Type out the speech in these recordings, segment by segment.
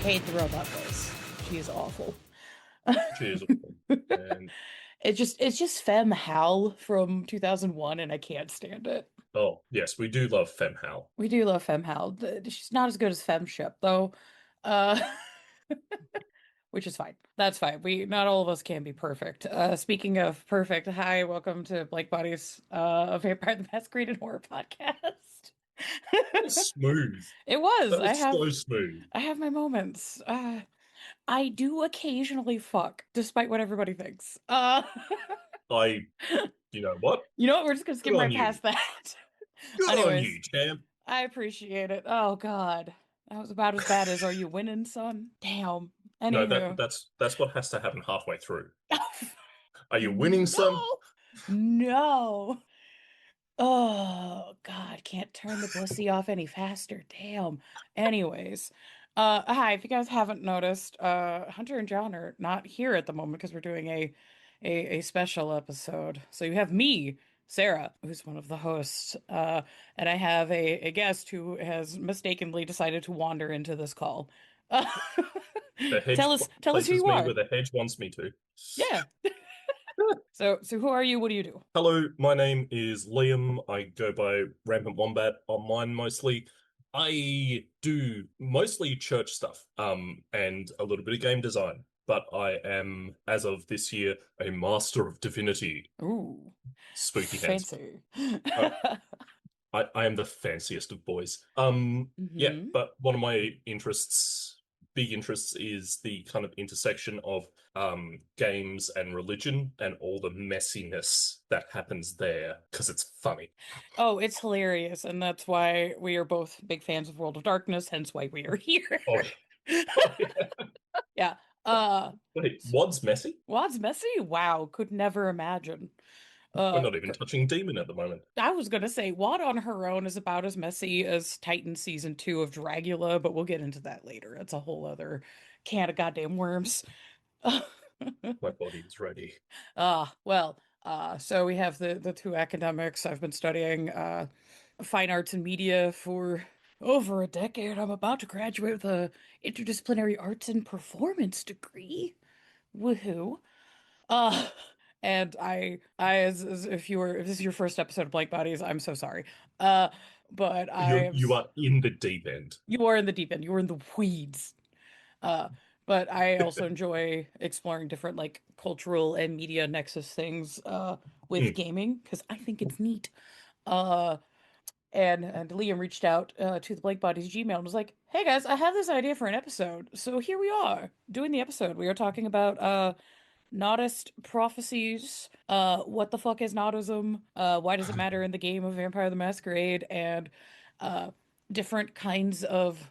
hate the robot voice. She is awful. Cheers. And It's just Femme Hal from 2001, and I can't stand it. oh yes, we do love FemHal. We do love Femme Hal. She's not as good as Femme Ship, though. Uh, which is fine. That's fine. We not all of us can be perfect. Speaking of perfect, hi, welcome to Blake Body's Vampire the Masquerade and Horror podcast. That was smooth. It was. That I was have so smooth. I have my moments. I do occasionally fuck, despite what everybody thinks. I, you know what? You know what? We're just gonna Good skim on right you. past that. Good on Anyways, you, champ. I appreciate it. Oh God. That was about as bad as Are You Winning, son? Damn. No, Anywho. that's what has to happen halfway through. Are you winning, son? No. No. Oh God, can't turn the pussy off any faster. Damn. Anyways, hi, if you guys haven't noticed, Hunter and John are not here at the moment because we're doing a special episode. So you have me, Sarah, who's one of the hosts, and I have a guest who has mistakenly decided to wander into this call. Uh, The hedge tell us who places you me are. where the hedge wants me to. Yeah. So who are you? What do you do? Hello, my name is Liam. I go by Rampant Wombat online mostly. I do mostly church stuff, and a little bit of game design. But I am, as of this year, a master of divinity. Ooh, Spooky hands. fancy. Uh, I am the fanciest of boys. Yeah, hmm but one of my big interests, is the kind of intersection of games and religion and all the messiness that happens there because it's funny. Oh, it's hilarious, and that's why we are both big fans of World of Darkness, hence why we are here. Oh, oh yeah. Yeah. Uh, Wait, Wad's messy? Wad's messy? Wow, could never imagine. We're Uh, not even touching demon at the moment. I was gonna say Wad on her own is about as messy as Titan season 2 of Dragula, but we'll get into that later. It's a whole other can of goddamn worms. My body is ready. So we have the two academics. I've been studying fine arts and media for over a decade. I'm about to graduate with a interdisciplinary arts and performance degree. Woohoo. Uh and as if this is your first episode of Blank Bodies, I'm so sorry. Uh but I am You are in the deep end. you are in the deep end. You are in the weeds. Uh, but I also enjoy exploring different like cultural and media nexus things with Hmm. gaming because I think it's neat. Uh, and Liam reached out to the Blake Bodies Gmail and was like, "Hey guys, I have this idea for an episode. So here we are doing the episode. We are talking about Noddist prophecies. What the fuck is Noddism? Why does it matter in the game of Vampire the Masquerade? And uh, different kinds of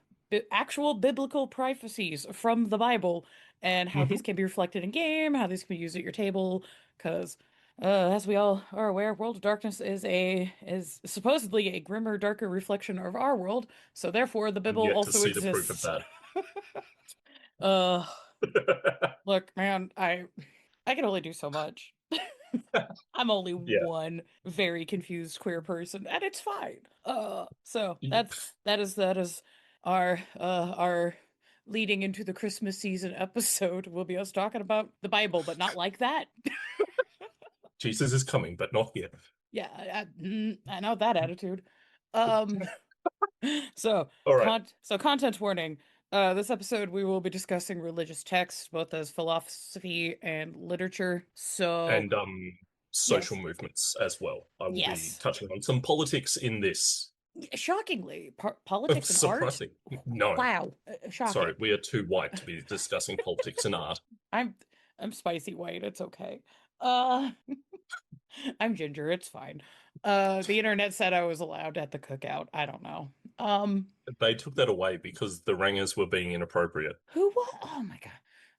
actual biblical prophecies from the Bible, and how these Mhm. can be reflected in game, how these can be used at your table. Because, as we all are aware, World of Darkness is supposedly a grimmer, darker reflection of our world. So therefore, the I'm Bible yet to also see the proof of exists. that. Uh, Look, man, I can only do so much. I'm only Yeah. one very confused queer person, and it's fine. So that is our leading into the Christmas season episode will be us talking about the Bible, but not like that. Jesus is coming, but not here. Yeah, I know that attitude. Um, All right. content warning. This episode we will be discussing religious texts, both as philosophy and literature. So And social yes, movements as well. I will be yes. touching on some politics in this. Shockingly, politics and art? Surprising. No, Wow, sorry, shocking. we are too white to be discussing politics and art. I'm I'm spicy white. It's okay. Uh, I'm ginger. It's fine. The internet said I was allowed at the cookout. I don't know. They took that away because the rangers were being inappropriate. Who what? Oh my God.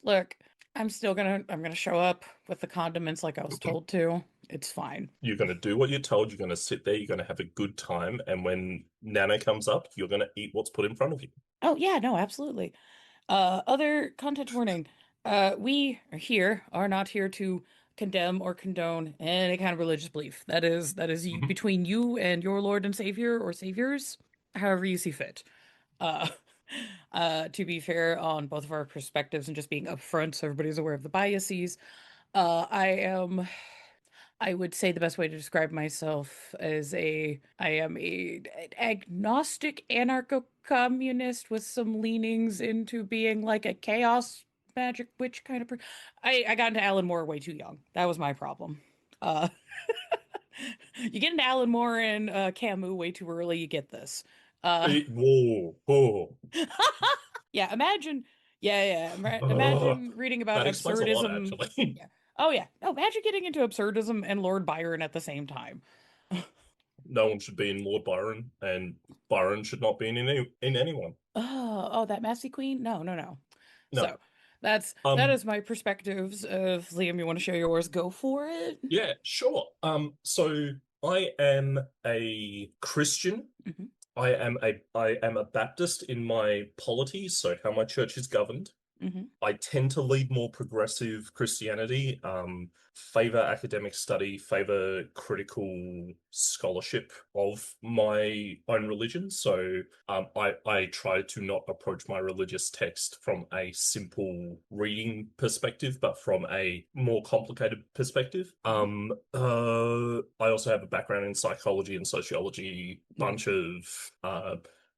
Look, I'm gonna show up with the condiments like I was told to. It's fine. You're going to do what you're told. You're going to sit there. You're going to have a good time. And when Nana comes up, you're going to eat what's put in front of you. Oh yeah, no, absolutely. Other content warning. We are not here to condemn or condone any kind of religious belief. That is Mhm. between you and your Lord and Savior or saviors, however you see fit. Uh, To be fair, on both of our perspectives and just being upfront so everybody's aware of the biases. I am, I would say the best way to describe myself as I am an agnostic anarcho-communist with some leanings into being like a chaos magic witch kind of I got into Alan Moore way too young. That was my problem. Uh, you get into Alan Moore and Camus way too early, you get this. Whoa, whoa. Yeah, imagine, yeah, Oh, imagine reading about that explains a lot, absurdism. actually. Yeah. Oh yeah. No, imagine getting into absurdism and Lord Byron at the same time. No one should be in Lord Byron, and Byron should not be in anyone. Oh, that messy queen? No, no, no. No. So that Um, is my perspectives. If Liam, you want to share yours, go for it. yeah, sure. So I am a Christian. Hmm. I am a Baptist in my polity, so how my church is governed. Hmm. I tend to lead more progressive Christianity, favor academic study, favor critical scholarship of my own religion. So I try to not approach my religious text from a simple reading perspective, but from a more complicated perspective. Hmm. I also have a background in psychology and sociology, Hmm. bunch of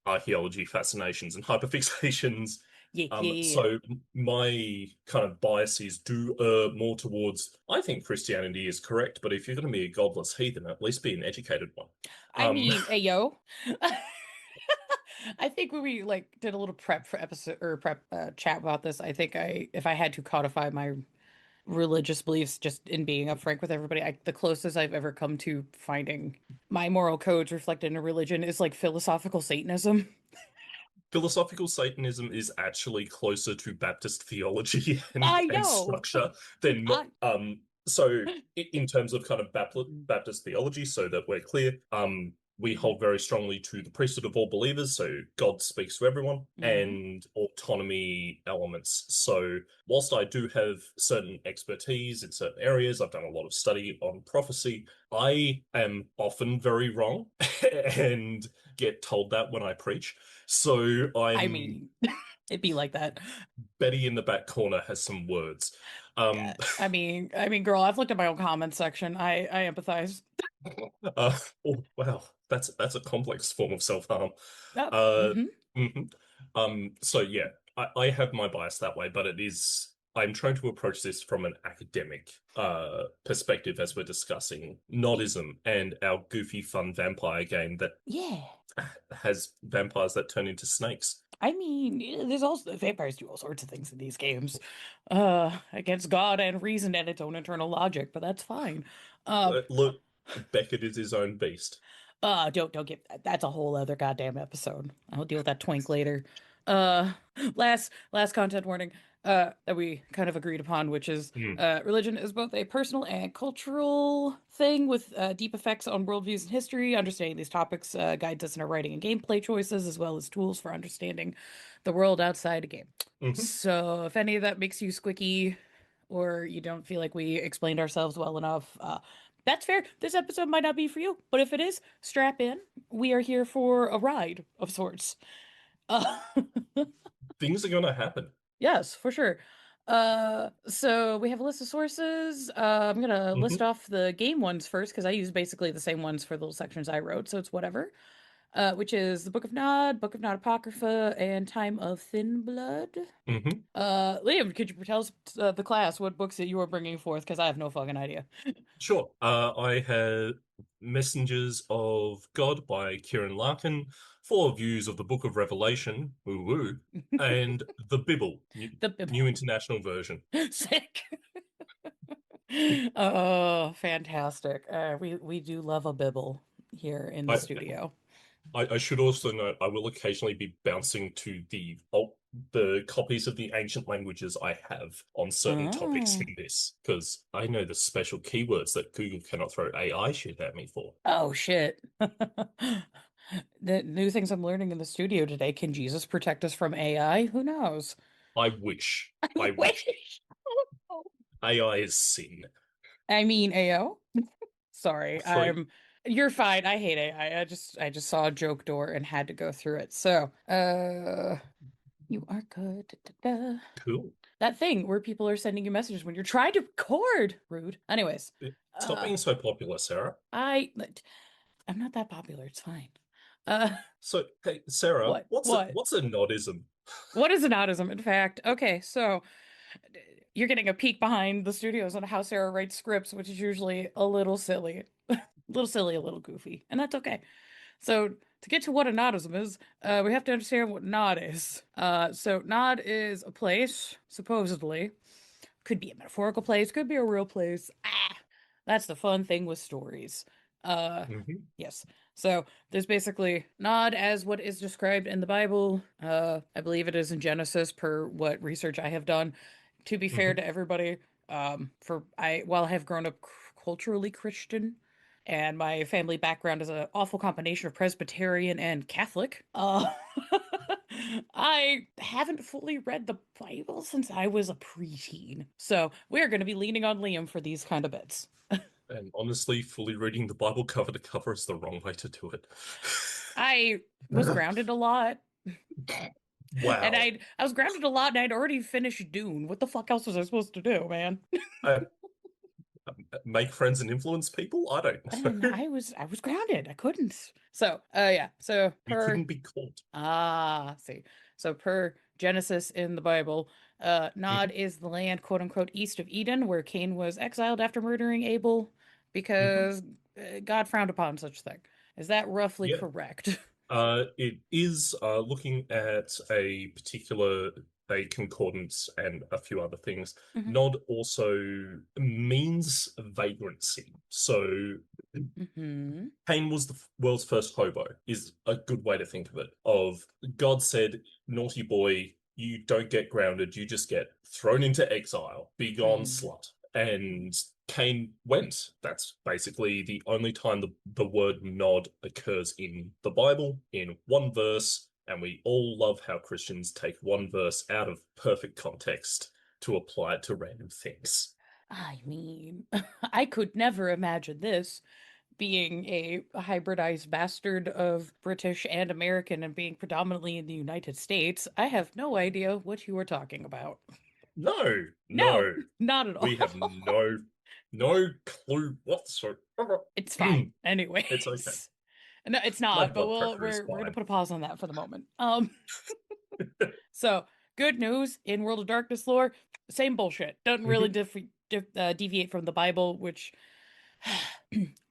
archaeology fascinations and hyperfixations. Yeah, Um, yeah. so my kind of biases do err more towards, I think Christianity is correct, but if you're going to be a godless heathen, at least be an educated one. I Um, mean, hey yo. I think when we like did a little prep for episode or prep chat about this, I think if I had to codify my religious beliefs just in being upfront with everybody, the closest I've ever come to finding my moral codes reflected in a religion is like philosophical Satanism. Philosophical Satanism is actually closer to Baptist theology and I and know. structure than I so in terms of kind of Baptist theology, so that we're clear, we hold very strongly to the priesthood of all believers, so God speaks to everyone, Mhm. and autonomy elements. So whilst I do have certain expertise in certain areas, I've done a lot of study on prophecy, I am often very wrong and get told that when I preach. So I I'm mean, it'd be like that. Betty in the back corner has some words. Yeah, Um, I mean, girl, I've looked at my own comments section. I empathize. oh wow, that's a complex form of self-harm. Oh, Uh, hmm. mhm. So yeah, I have my bias that way, but I'm trying to approach this from an academic perspective as we're discussing Noddism and our goofy fun vampire game that Yeah. has vampires that turn into snakes. I mean, there's also vampires do all sorts of things in these games, against God and reason and its own internal logic, but that's fine. Uh, Look, Beckett is his own beast. don't get that's a whole other goddamn episode. I'll deal with that twink later. Uh, last content warning, that we kind of agreed upon, which is, Hmm. religion is both a personal and cultural thing with deep effects on worldviews and history. Understanding these topics guides us in our writing and gameplay choices, as well as tools for understanding the world outside a game. Mhm. So if any of that makes you squicky or you don't feel like we explained ourselves well enough, that's fair. This episode might not be for you, but if it is, strap in. We are here for a ride of sorts. Uh, Things are gonna happen. yes, for sure. So we have a list of sources. I'm gonna list Hmm. off the game ones first because I use basically the same ones for the little sections I wrote, so it's whatever. Which is the Book of Nod Apocrypha, and Time of Thin Blood. Hmm. Liam, could you tell us, the class what books that you are bringing forth? Because I have no fucking idea. Sure. I had Messengers of God by Kieran Larkin, Four Views of the Book of Revelation, woo woo, and The Bible, The Bible. new international version. Sick. Oh, fantastic. We do love a Bibble here in the I, studio. I should also note I will occasionally be bouncing to the copies of the ancient languages I have on certain topics Oh. in this, because I know the special keywords that Google cannot throw AI shit at me for. Oh shit. The new things I'm learning in the studio today. Can Jesus protect us from AI? Who knows? I wish. I I wish. wish. AI is sin. I mean, AO. Sorry, So you're fine. I hate AI. I just saw a joke door and had to go through it. So, You are good. Da, da, da. Cool. That thing where people are sending you messages when you're trying to record. Rude. Anyways, Stop uh, being so popular, Sarah. I I'm not that popular. It's fine. Uh, So, hey, Sarah, what? What? what's a nodism? What is an autism, in fact? Okay, so you're getting a peek behind the studios on how Sarah writes scripts, which is usually a little silly. A little silly, a little goofy, and that's okay. So to get to what a nodism is, we have to understand what nod is. So nod is a place, supposedly. Could be a metaphorical place, could be a real place. That's the fun thing with stories. Uh, Hmm. yes. So there's basically Nod as what is described in the Bible. I believe it is in Genesis per what research I have done. To be fair Hmm. to everybody, for I while I have grown up culturally Christian, and my family background is an awful combination of Presbyterian and Catholic. I haven't fully read the Bible since I was a preteen. So we're going to be leaning on Liam for these kind of bits. And honestly, fully reading the Bible cover to cover is the wrong way to do it. I was grounded a lot, and Wow. I was grounded a lot, and I'd already finished Dune. What the fuck else was I supposed to do, man? Uh, make friends and influence people? I don't And know. I was grounded. I couldn't. So, yeah. So You per couldn't be caught. see. So per Genesis in the Bible, Nod Hmm. is the land, quote unquote, east of Eden, where Cain was exiled after murdering Abel Hmm. because God frowned upon such thing. Is that roughly Yeah. correct? It is looking at a particular a concordance and a few other things. Hmm. Nod also means vagrancy. So Hmm. Cain was the world's first hobo, is a good way to think of it. Of God said, naughty boy, you don't get grounded, you just get thrown into exile. Be gone, Hmm. slut. And Cain went. That's basically the only time the word nod occurs in the Bible, in one verse. And we all love how Christians take one verse out of perfect context to apply it to random things. I mean, I could never imagine this being a hybridized bastard of British and American and being predominantly in the United States. I have no idea what you are talking about. No, No, no. not at We have all. no clue whatsoever. It's fine. It's okay. Anyways. No, it's My not, but blood pressure is we're gonna fine. put a pause on that for the moment. So good news in World of Darkness lore, same bullshit. Doesn't really Hmm. deviate from the Bible, which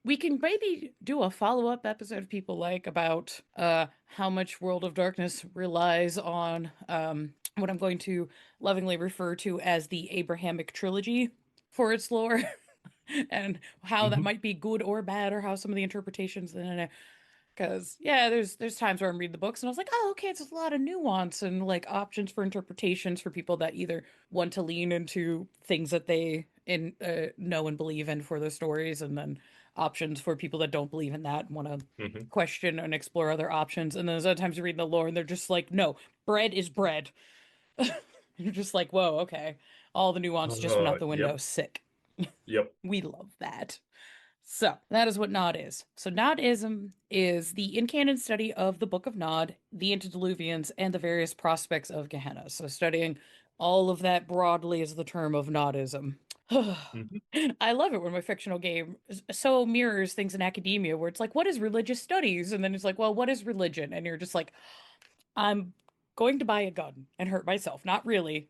we can maybe do a follow-up episode if people like about how much World of Darkness relies on what I'm going to lovingly refer to as the Abrahamic trilogy for its lore. And how that Hmm. might be good or bad, or how some of the interpretations. Because yeah, there's times where I'm reading the books and I was like, oh, okay, it's a lot of nuance and like options for interpretations for people that either want to lean into things that they know and believe in for their stories, and then options for people that don't believe in that and want to Hmm. question and explore other options. And then there's other times you read the lore and they're just like, no, bread is bread. You're just like, whoa, okay, all the nuance just went out the window. Yep, Sick. yep. We love that. So that is what Nod is. So Nodism is the in-canon study of the Book of Nod, the antediluvians, and the various prospects of Gehenna. So studying all of that broadly is the term of Nodism. Hmm. I love it when my fictional game so mirrors things in academia where it's like, what is religious studies? And then it's like, well, what is religion? And you're just like, I'm going to buy a gun and hurt myself. Not really,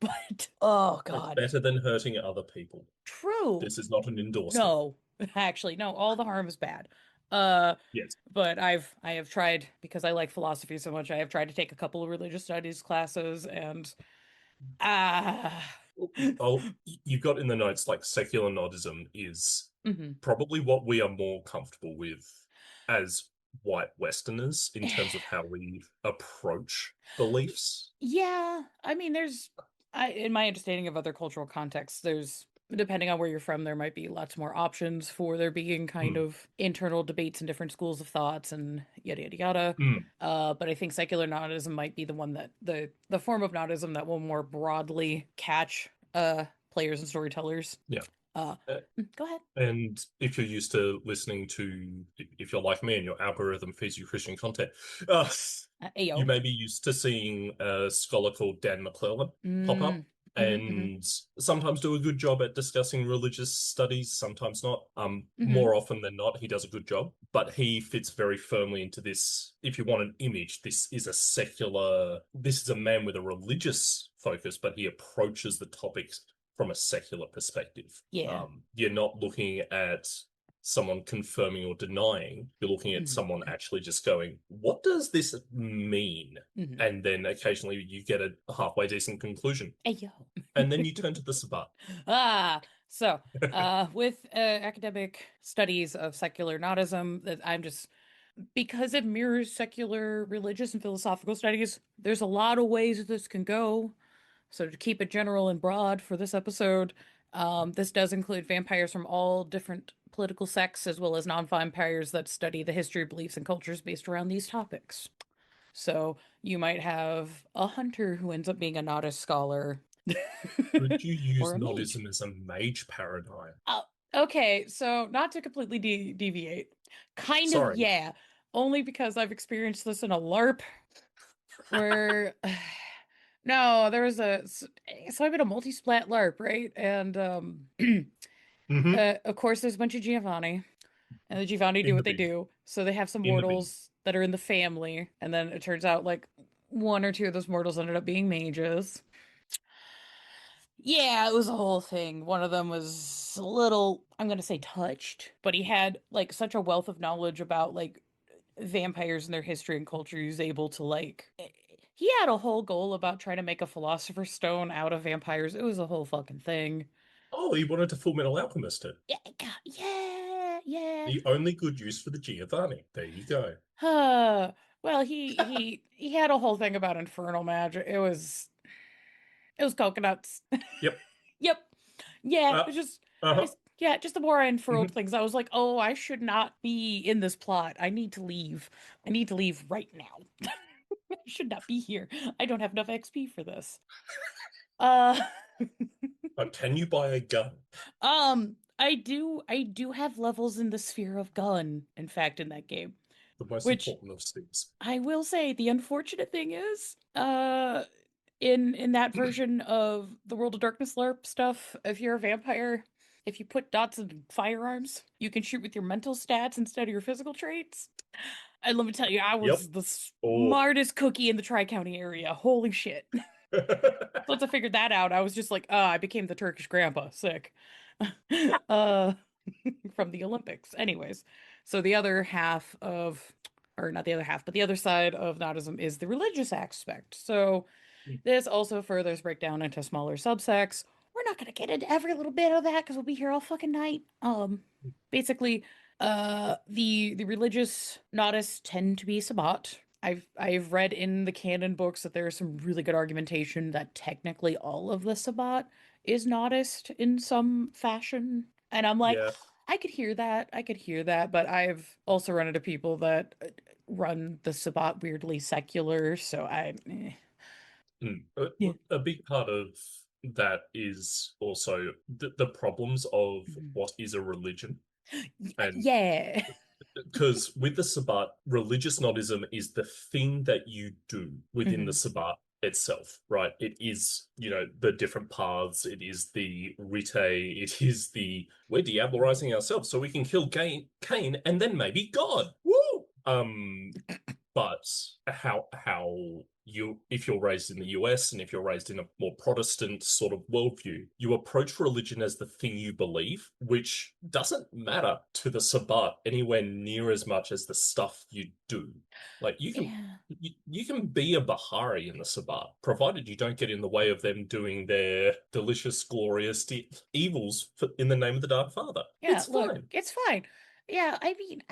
but oh It's God. better than hurting other people. True. This is not an endorsement. No, actually, no, all the harm is bad. Uh, Yes. but I have tried because I like philosophy so much. I have tried to take a couple of religious studies classes and ah, Oh, you've got in the notes like secular nodism is mhm. probably what we are more comfortable with as white Westerners in terms of how we approach beliefs. Yeah, I mean, in my understanding of other cultural contexts, depending on where you're from, there might be lots more options for there being kind Mm, of internal debates and different schools of thoughts and yada yada yada. mm, But I think secular Nodism might be the one that the form of Nodism that will more broadly catch players and storytellers. yeah. Uh, Uh, go ahead. And if you're used to listening to, if you're like me and your algorithm feeds you Christian content, uh, you Ayo. may be used to seeing a scholar called Dan McClellan pop Mm, up hmm. and sometimes do a good job at discussing religious studies, sometimes not. Hmm. More often than not, he does a good job, but he fits very firmly into this. If you want an image, this is a man with a religious focus, but he approaches the topics from a secular perspective. Yeah. You're not looking at someone confirming or denying. You're looking at Hmm. someone actually just going, what does this mean? Hmm. And then occasionally you get a halfway decent conclusion. Ayo. And then you turn to the Sabbat. Ah, so with academic studies of secular Nordism, that I'm just because it mirrors secular religious and philosophical studies, there's a lot of ways this can go. So to keep it general and broad for this episode, this does include vampires from all different political sects, as well as non-vampires that study the history, beliefs, and cultures based around these topics. So you might have a hunter who ends up being a Nodist scholar, Could you use or a mage. Noddism as a mage paradigm? Oh, okay, so not to completely deviate, kind of Sorry. yeah, only because I've experienced this in a LARP where no, there was so I'm in a multi-splat LARP, right? And Hmm. of course there's a bunch of Giovanni, and the Giovanni do In the what they bin. do. So they have some In the bin. mortals that are in the family, and then it turns out like one or two of those mortals ended up being mages. Yeah, it was a whole thing. One of them was a little, I'm gonna say touched, but he had like such a wealth of knowledge about like vampires and their history and culture. He was able to he had a whole goal about trying to make a philosopher's stone out of vampires. It was a whole fucking thing. Oh, he wanted to Full Metal Alchemist it. Yeah, yeah, yeah. The only good use for the Giovanni. There you go. Well, he had a whole thing about infernal magic. It was coconuts. Yep. Yep. Yeah, Uh, it's just uh-huh. yeah, just the more I unfurled Hmm. things, I was like, "Oh, I should not be in this plot. I need to leave. I need to leave right now. I should not be here. I don't have enough XP for this." Uh Can you buy a gun? I do have levels in the sphere of gun, in fact, in that game. The most Which important of things. I will say the unfortunate thing is, in that version of the World of Darkness LARP stuff, if you're a vampire, if you put dots in firearms, you can shoot with your mental stats instead of your physical traits. And let me tell you, I Yep. was the Oh. smartest cookie in the Tri-County area. Holy shit. Once I figured that out, I was just like, I became the Turkish grandpa. Sick. uh from the Olympics. Anyways, so the other half of, or not the other half, but the other side of Nodism is the religious aspect. So this also furthers breakdown into smaller subsects. We're not going to get into every little bit of that because we'll be here all fucking night. Basically, the religious Nodists tend to be Sabbat. I've read in the canon books that there is some really good argumentation that technically all of the Sabbat is Nodist in some fashion. And I'm like, Yeah. I could hear that. I could hear that, but I've also run into people that run the Sabbat weirdly secular, so Mm. yeah. A big part of that is also the problems of Mhm. what is a religion. And Yeah. because with the Sabbat, religious Nodism is the thing that you do within the Mhm. Sabbat itself, right? It is, the different paths. It is the rite. It is the we're diablerizing ourselves so we can kill Cain and then maybe God. Woo! But how you if you're raised in the US and if you're raised in a more Protestant sort of worldview, you approach religion as the thing you believe, which doesn't matter to the Sabbat anywhere near as much as the stuff you do. Like Yeah. you can be a Bahari in the Sabbat, provided you don't get in the way of them doing their delicious, glorious evils in the name of the Dark Father. Yeah, It's look, fine. it's fine. Yeah, I mean,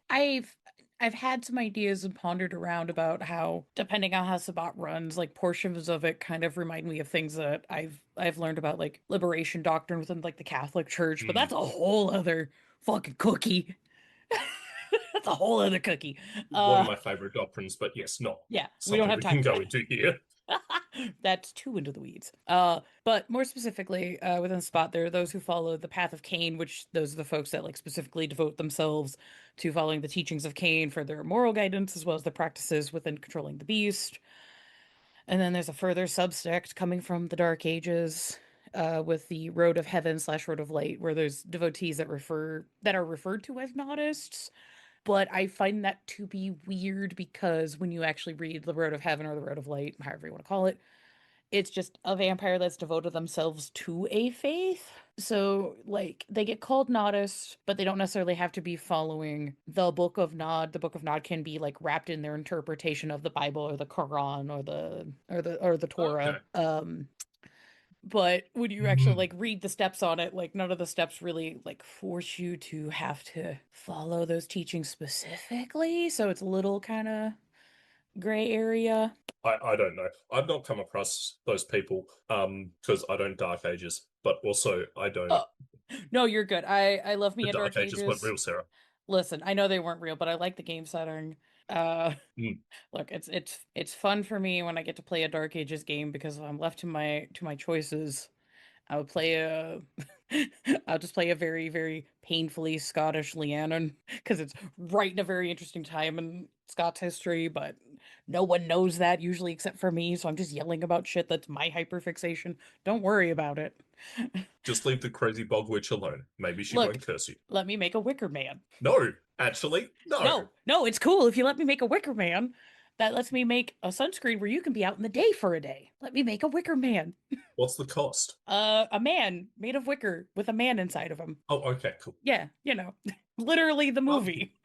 I've I've had some ideas and pondered around about how, depending on how Sabbat runs, like portions of it kind of remind me of things that I've learned about like liberation doctrine within like the Catholic Church, but Mm. that's a whole other fucking cookie. That's a whole other cookie. One of Uh my favorite doctrines, but yes, not yeah, we don't something have we time can for go that. into here. That's too into the weeds. But more specifically, within the spot, there are those who follow the path of Cain, which those are the folks that like specifically devote themselves to following the teachings of Cain for their moral guidance as well as the practices within controlling the beast. And then there's a further subsect coming from the Dark Ages, with the Road of Heaven slash Road of Light, where there's devotees that are referred to as Noddists. But I find that to be weird because when you actually read the Road of Heaven or the Road of Light, however you want to call it, it's just a vampire that's devoted themselves to a faith. So, like, they get called Noddists, but they don't necessarily have to be following the Book of Nod. The Book of Nod can be like wrapped in their interpretation of the Bible or the Quran or the Torah. Okay. But when you actually Mm, like read the steps on it, like none of the steps really like force you to have to follow those teachings specifically. So it's a little kind of gray area. I don't know. I've not come across those people because I don't Dark Ages, but also I don't. Oh, no, you're good. I love me The a Dark Dark Ages weren't Ages. real, Sarah. Listen, I know they weren't real, but I like the game setting. Uh, Mm, look, it's fun for me when I get to play a Dark Ages game because if I'm left to my choices, I would play a I'll just play a very, very painfully Scottish Leannon because it's right in a very interesting time in Scots history, but no one knows that usually except for me, so I'm just yelling about shit that's my hyperfixation. Don't worry about it. just leave the crazy bog witch alone. Maybe she Look, won't curse you. let me make a Wicker Man. No, actually, no. No, no, it's cool if you let me make a Wicker Man. That lets me make a sunscreen where you can be out in the day for a day. Let me make a Wicker Man. What's the cost? A man made of wicker with a man inside of him. Oh, okay, cool. Yeah, literally the Um, movie.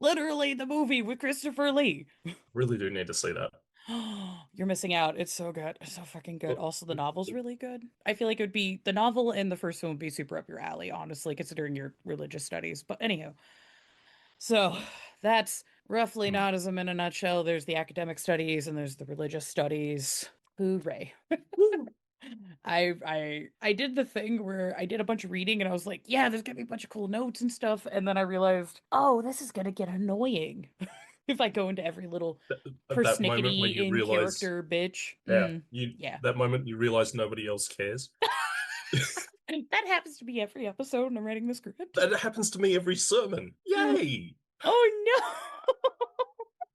Literally the movie with Christopher Lee. really do need to see that. You're missing out. It's so good. It's so fucking good. Oh, Also, the novel's really good. I feel like it would be the novel and the first one would be super up your alley, honestly, considering your religious studies. But anyhow, so that's roughly hmm. Nodism in a nutshell. There's the academic studies and there's the religious studies. Hooray. Woo. I did the thing where I did a bunch of reading and I was like, yeah, there's gonna be a bunch of cool notes and stuff. And then I realized, oh, this is gonna get annoying if I go into every little At that moment when persnickety you in realize, character bitch. yeah, you Yeah. that moment you realize nobody else cares. That happens to be every episode when I'm writing the script. That happens to me every sermon. Yay! Oh no.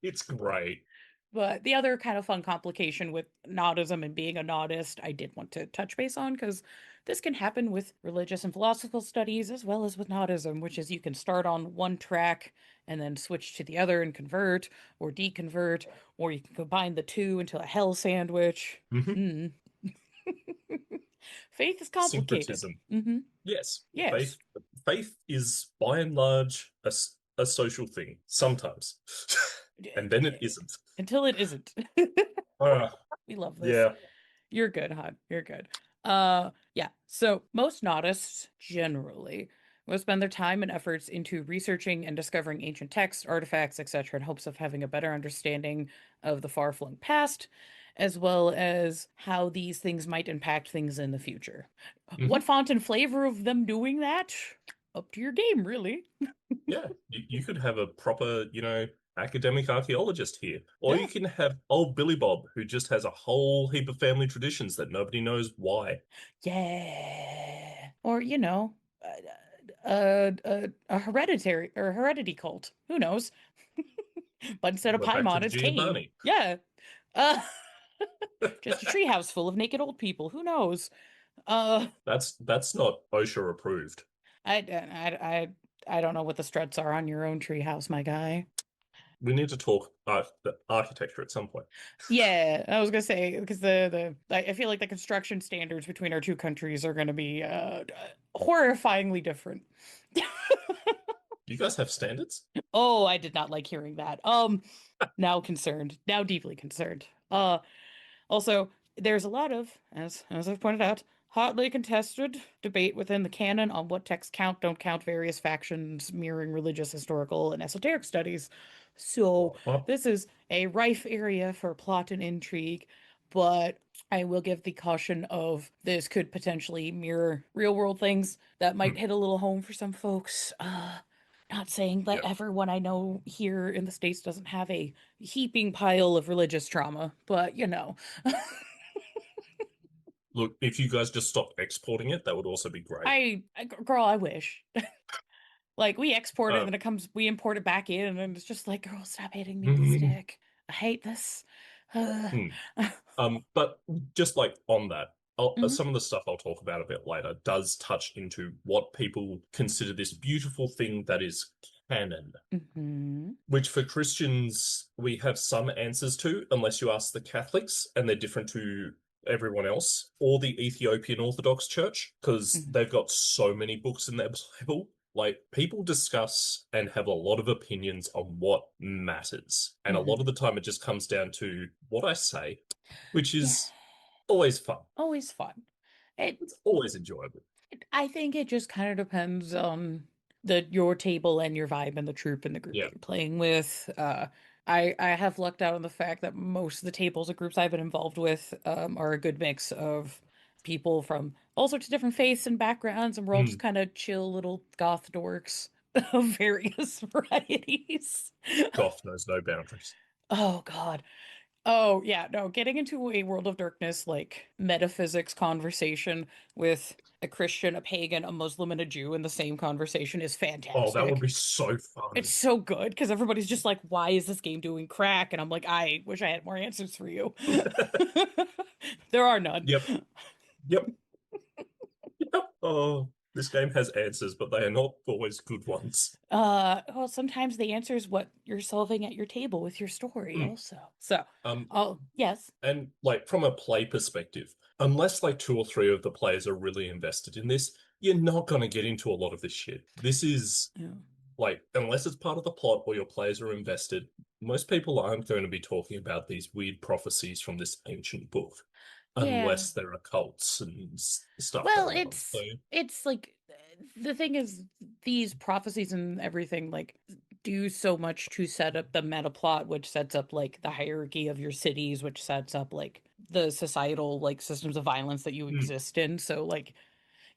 It's great. But the other kind of fun complication with Nodism and being a Nodist, I did want to touch base on because this can happen with religious and philosophical studies as well as with Nodism, which is you can start on one track and then switch to the other and convert or deconvert, or you can combine the two into a hell sandwich. Hmm. Hmm. Faith is complicated. Syncretism. Hmm. Yes, Yes. faith is by and large a social thing sometimes, and then it isn't. Until it isn't. Uh, We love this. yeah. You're good, hon. You're good. Yeah. So most Nautists generally will spend their time and efforts into researching and discovering ancient texts, artifacts, etc., in hopes of having a better understanding of the far-flung past, as well as how these things might impact things in the future. What Hmm. font and flavor of them doing that? Up to your game, really. Yeah, you could have a proper, academic archaeologist here, or you Yeah. can have old Billy Bob who just has a whole heap of family traditions that nobody knows why. Yeah. Or, a hereditary or heredity cult. Who knows? But instead of We're back to Paimon, the it's Cain. Giovanni. Yeah. Uh, just a treehouse full of naked old people. Who knows? Uh, That's not OSHA approved. I don't know what the struts are on your own treehouse, my guy. We need to talk the architecture at some point. Yeah, I was gonna say because I feel like the construction standards between our two countries are gonna be horrifyingly different. You guys have standards? Oh, I did not like hearing that. Now concerned, now deeply concerned. Also, there's a lot of, as I've pointed out, hotly contested debate within the canon on what texts count, don't count various factions mirroring religious, historical, and esoteric studies. So Uh-huh. this is a rife area for plot and intrigue, but I will give the caution of this could potentially mirror real world things that might Hmm. hit a little home for some folks. Not saying that Yeah. everyone I know here in the States doesn't have a heaping pile of religious trauma, but you know. Look, if you guys just stopped exporting it, that would also be great. Girl, I wish. Like we export it and Uh, then it comes, we import it back in, and it's just like, girl, stop hitting me with the stick. I hate this. hmm. But just like on that, Mhm, some of the stuff I'll talk about a bit later does touch into what people consider this beautiful thing that is canon, mhm, which for Christians we have some answers to, unless you ask the Catholics, and they're different to everyone else, or the Ethiopian Orthodox Church, because mhm, they've got so many books in their Bible. Like people discuss and have a lot of opinions on what matters. And a lot mhm. of the time it just comes down to what I say, which Yeah, is always fun. always fun. It It's always enjoyable. I think it just kind of depends on the your table and your vibe and the troop and the group Yeah. that you're playing with. I have lucked out on the fact that most of the tables and groups I've been involved with are a good mix of people from all sorts of different faiths and backgrounds, and we're all just Mm. kind of chill little goth dorks of various varieties. Goth knows no boundaries. Oh God. Oh, yeah, no, getting into a World of Darkness like metaphysics conversation with a Christian, a pagan, a Muslim, and a Jew in the same conversation is Oh, that would fantastic. be so It's fun. so good because everybody's just like, why is this game doing crack? And I'm like, I wish I had more answers for you. There are none. Yep. Yep. Yep. Oh, this game has answers, but they are not always good ones. Well, sometimes the answer is what you're solving at your table with your story Mm. also. So, Um, oh, yes. and like from a play perspective, unless like two or three of the players are really invested in this, you're not going to get into a lot of this shit. This is Yeah. like, unless it's part of the plot or your players are invested, most people aren't going to be talking about these weird prophecies from this ancient book, Yeah. unless there are cults and stuff Well, going on. So, it's like the thing is these prophecies and everything like do so much to set up the meta plot, which sets up like the hierarchy of your cities, which sets up like the societal like systems of violence that you mm, exist in. So like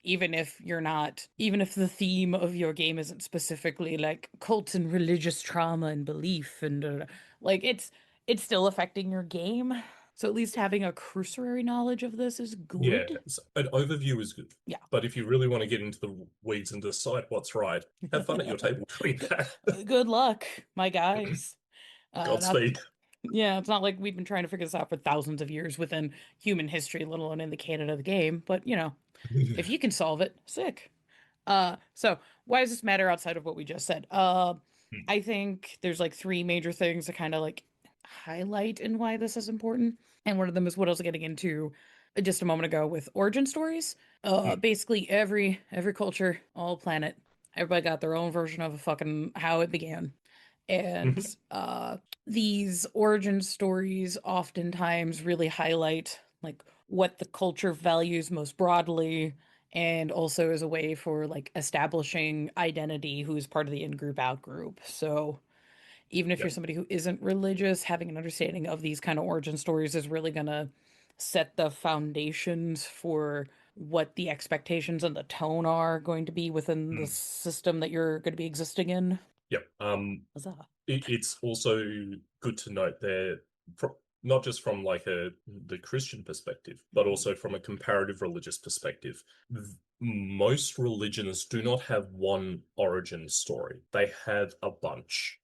even if the theme of your game isn't specifically like cults and religious trauma and belief and like it's still affecting your game. So at least having a cursory knowledge of this is yeah, good. an overview is good. Yeah. But if you really want to get into the weeds and decide what's right, have fun at your table doing that. Good luck, my guys. Not Godspeed. Yeah, it's not like we've been trying to figure this out for thousands of years within human history, let alone in the canon of the game. But you know, if you can solve it, sick. So why does this matter outside of what we just said? I think there's like three major things to kind of like highlight and why this is important. And one of them is what I was getting into just a moment ago with origin stories. Basically every culture, all planet, everybody got their own version of a fucking how it began. And these origin stories oftentimes really highlight like what the culture values most broadly, and also as a way for like establishing identity, who's part of the in-group out-group. So even if you're Yep. somebody who isn't religious, having an understanding of these kind of origin stories is really gonna set the foundations for what the expectations and the tone are going to be within the Mm. system that you're going to be existing in. Yep. Huzzah. It's also good to note there, not just from like the Christian perspective, but also from a comparative religious perspective. Most religions do not have one origin story. They have a bunch.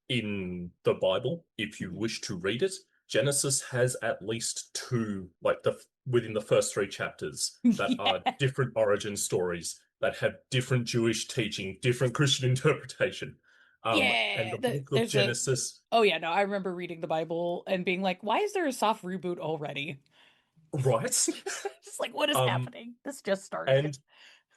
In the Bible, if you wish to read it, Genesis has at least two, like the within the first three chapters, that are Yeah. different origin stories that have different Jewish teaching, different Christian interpretation. And Yeah. the book of There's a Genesis, Oh yeah, no, I remember reading the Bible and being like, why is there a soft reboot already? right? Just like, what is Um, happening? This just started. and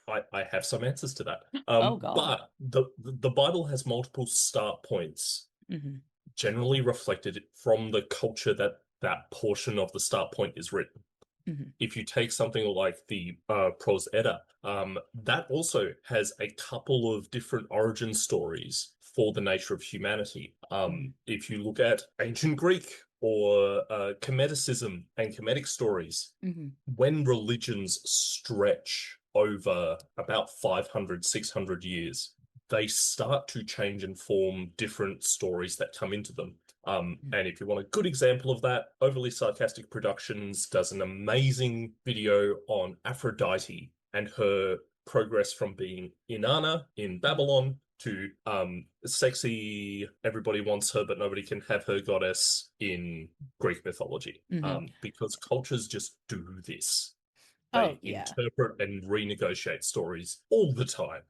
I have some answers to that. Oh God. But the Bible has multiple start points, Hmm. generally reflected from the culture that that portion of the start point is written. Hmm. If you take something like the Prose Edda, that also has a couple of different origin stories for the nature of humanity. Hmm. If you look at ancient Greek or Chemeticism and Kemetic stories, Hmm. when religions stretch over about 500, 600 years, they start to change and form different stories that come into them. And if you want a good example of that, Overly Sarcastic Productions does an amazing video on Aphrodite and her progress from being Inanna in Mhm. Babylon to sexy, everybody wants her, but nobody can have her goddess in Greek mythology. Mhm. Because cultures just do this. Oh They yeah. interpret and renegotiate stories all the time.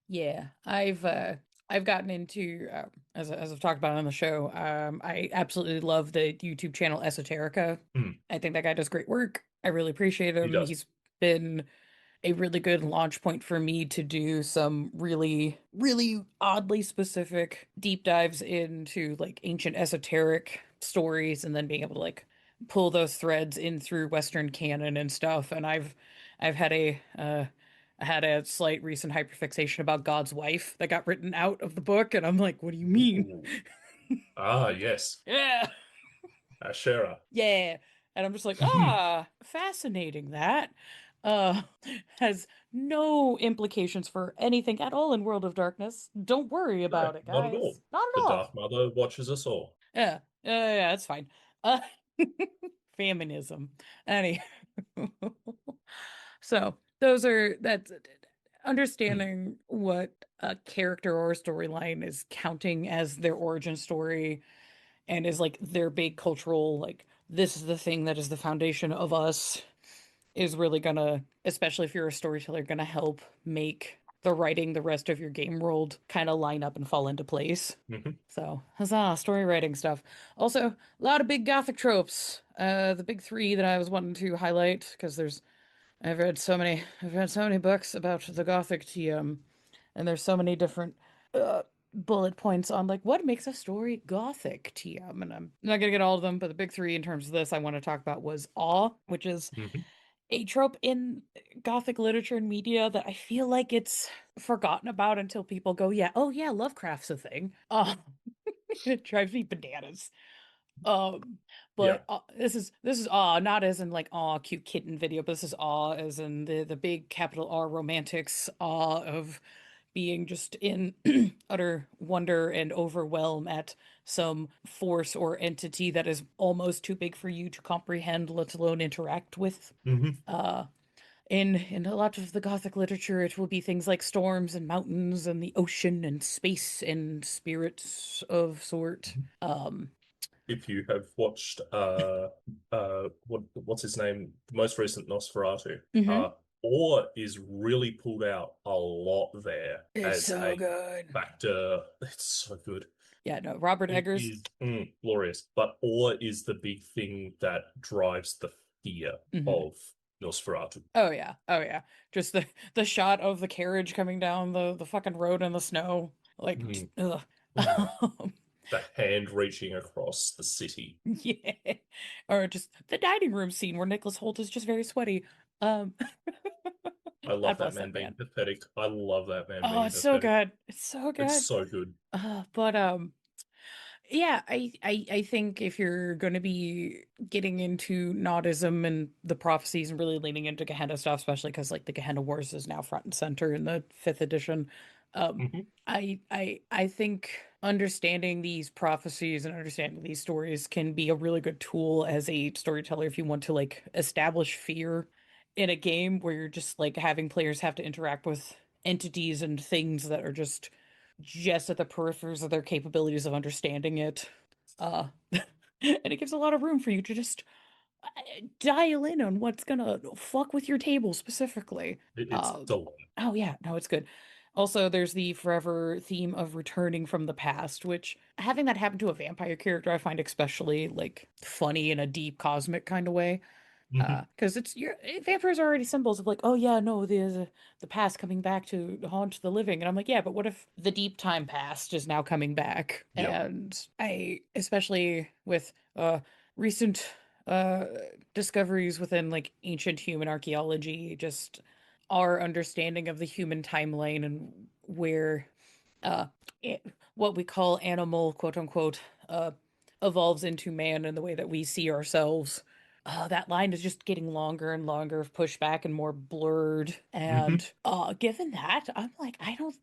Yeah, I've gotten into as I've talked about on the show. I absolutely love the YouTube channel Esoterica. Mm, I think that guy does great work. I really appreciate he him. does. He's been a really good launch point for me to do some really, really oddly specific deep dives into like ancient esoteric stories and then being able to like pull those threads in through Western canon and stuff. And I've had I had a slight recent hyperfixation about God's wife that got written out of the book, and I'm like, what do you mean? Ooh. Ah, yes. Yeah. Ashera. Yeah. And I'm just like, fascinating that. Uh has no implications for anything at all in World of Darkness. Don't worry No, about it, not at guys. all. Not The at all. Dark Mother watches us all. Yeah. Yeah, it's fine. Uh feminism. Any so those are that's Mm, understanding what a character or a storyline is counting as their origin story and is like their big cultural like this is the thing that is the foundation of us is really gonna, especially if you're a storyteller, gonna help make the writing the rest of your game world kind of line up and fall into place. mhm. So, huzzah, story writing stuff. Also, a lot of big gothic tropes. The big three that I was wanting to highlight because I've read so many books about the gothic TM, and there's so many different uh, bullet points on like what makes a story gothic TM, and I'm not gonna get all of them, but the big three in terms of this I want to talk about was awe, which is Mhm. a trope in gothic literature and media that I feel like it's forgotten about until people go, yeah, oh yeah, Lovecraft's a thing. It drives me bananas. Um, Yeah. but this is awe, not as in like awe cute kitten video, but this is awe as in the big capital R romantics awe of being just in utter wonder and overwhelm at some force or entity that is almost too big for you to comprehend, let alone interact with. Hmm. Uh, in a lot of the Gothic literature, it will be things like storms and mountains and the ocean and space and spirits of sort. If you have watched what's his name, the most recent Nosferatu, Mhm. Or is really pulled out a lot there It's as so a good. factor. It's so good. Yeah, no, Robert It Eggers. is glorious. But awe is the big thing that drives the fear Mhm. of Nosferatu. Oh yeah, oh yeah. Just the shot of the carriage coming down the fucking road in the snow, like, Mm. ugh. Oh, the hand reaching across the city. Yeah, or just the dining room scene where Nicholas Holt is just very sweaty. Um, I love God that bless man that being man. pathetic. I love that man Oh, being it's so pathetic. good. It's so It's good. so good. But yeah, I think if you're going to be getting into Noddism and the prophecies and really leaning into Gehenna stuff, especially because like the Gehenna Wars is now front and center in the fifth edition, um, Hmm. I think understanding these prophecies and understanding these stories can be a really good tool as a storyteller if you want to like establish fear in a game where you're just like having players have to interact with entities and things that are just at the peripheries of their capabilities of understanding it. Uh, and it gives a lot of room for you to just dial in on what's gonna fuck with your table specifically. It's Uh, delightful. oh yeah, no, it's good. Also, there's the forever theme of returning from the past, which having that happen to a vampire character, I find especially like funny in a deep cosmic kind of way. Hmm. Because it's your vampires are already symbols of like, oh yeah, no, the past coming back to haunt the living, and I'm like, yeah, but what if the deep time past is now coming back? Yeah. And I, especially with recent uh discoveries within like ancient human archaeology, just our understanding of the human timeline and where uh it, what we call animal quote unquote uh evolves into man and the way that we see ourselves, that line is just getting longer and longer, pushed back and more blurred. Hmm. And given that, I'm like, I don't.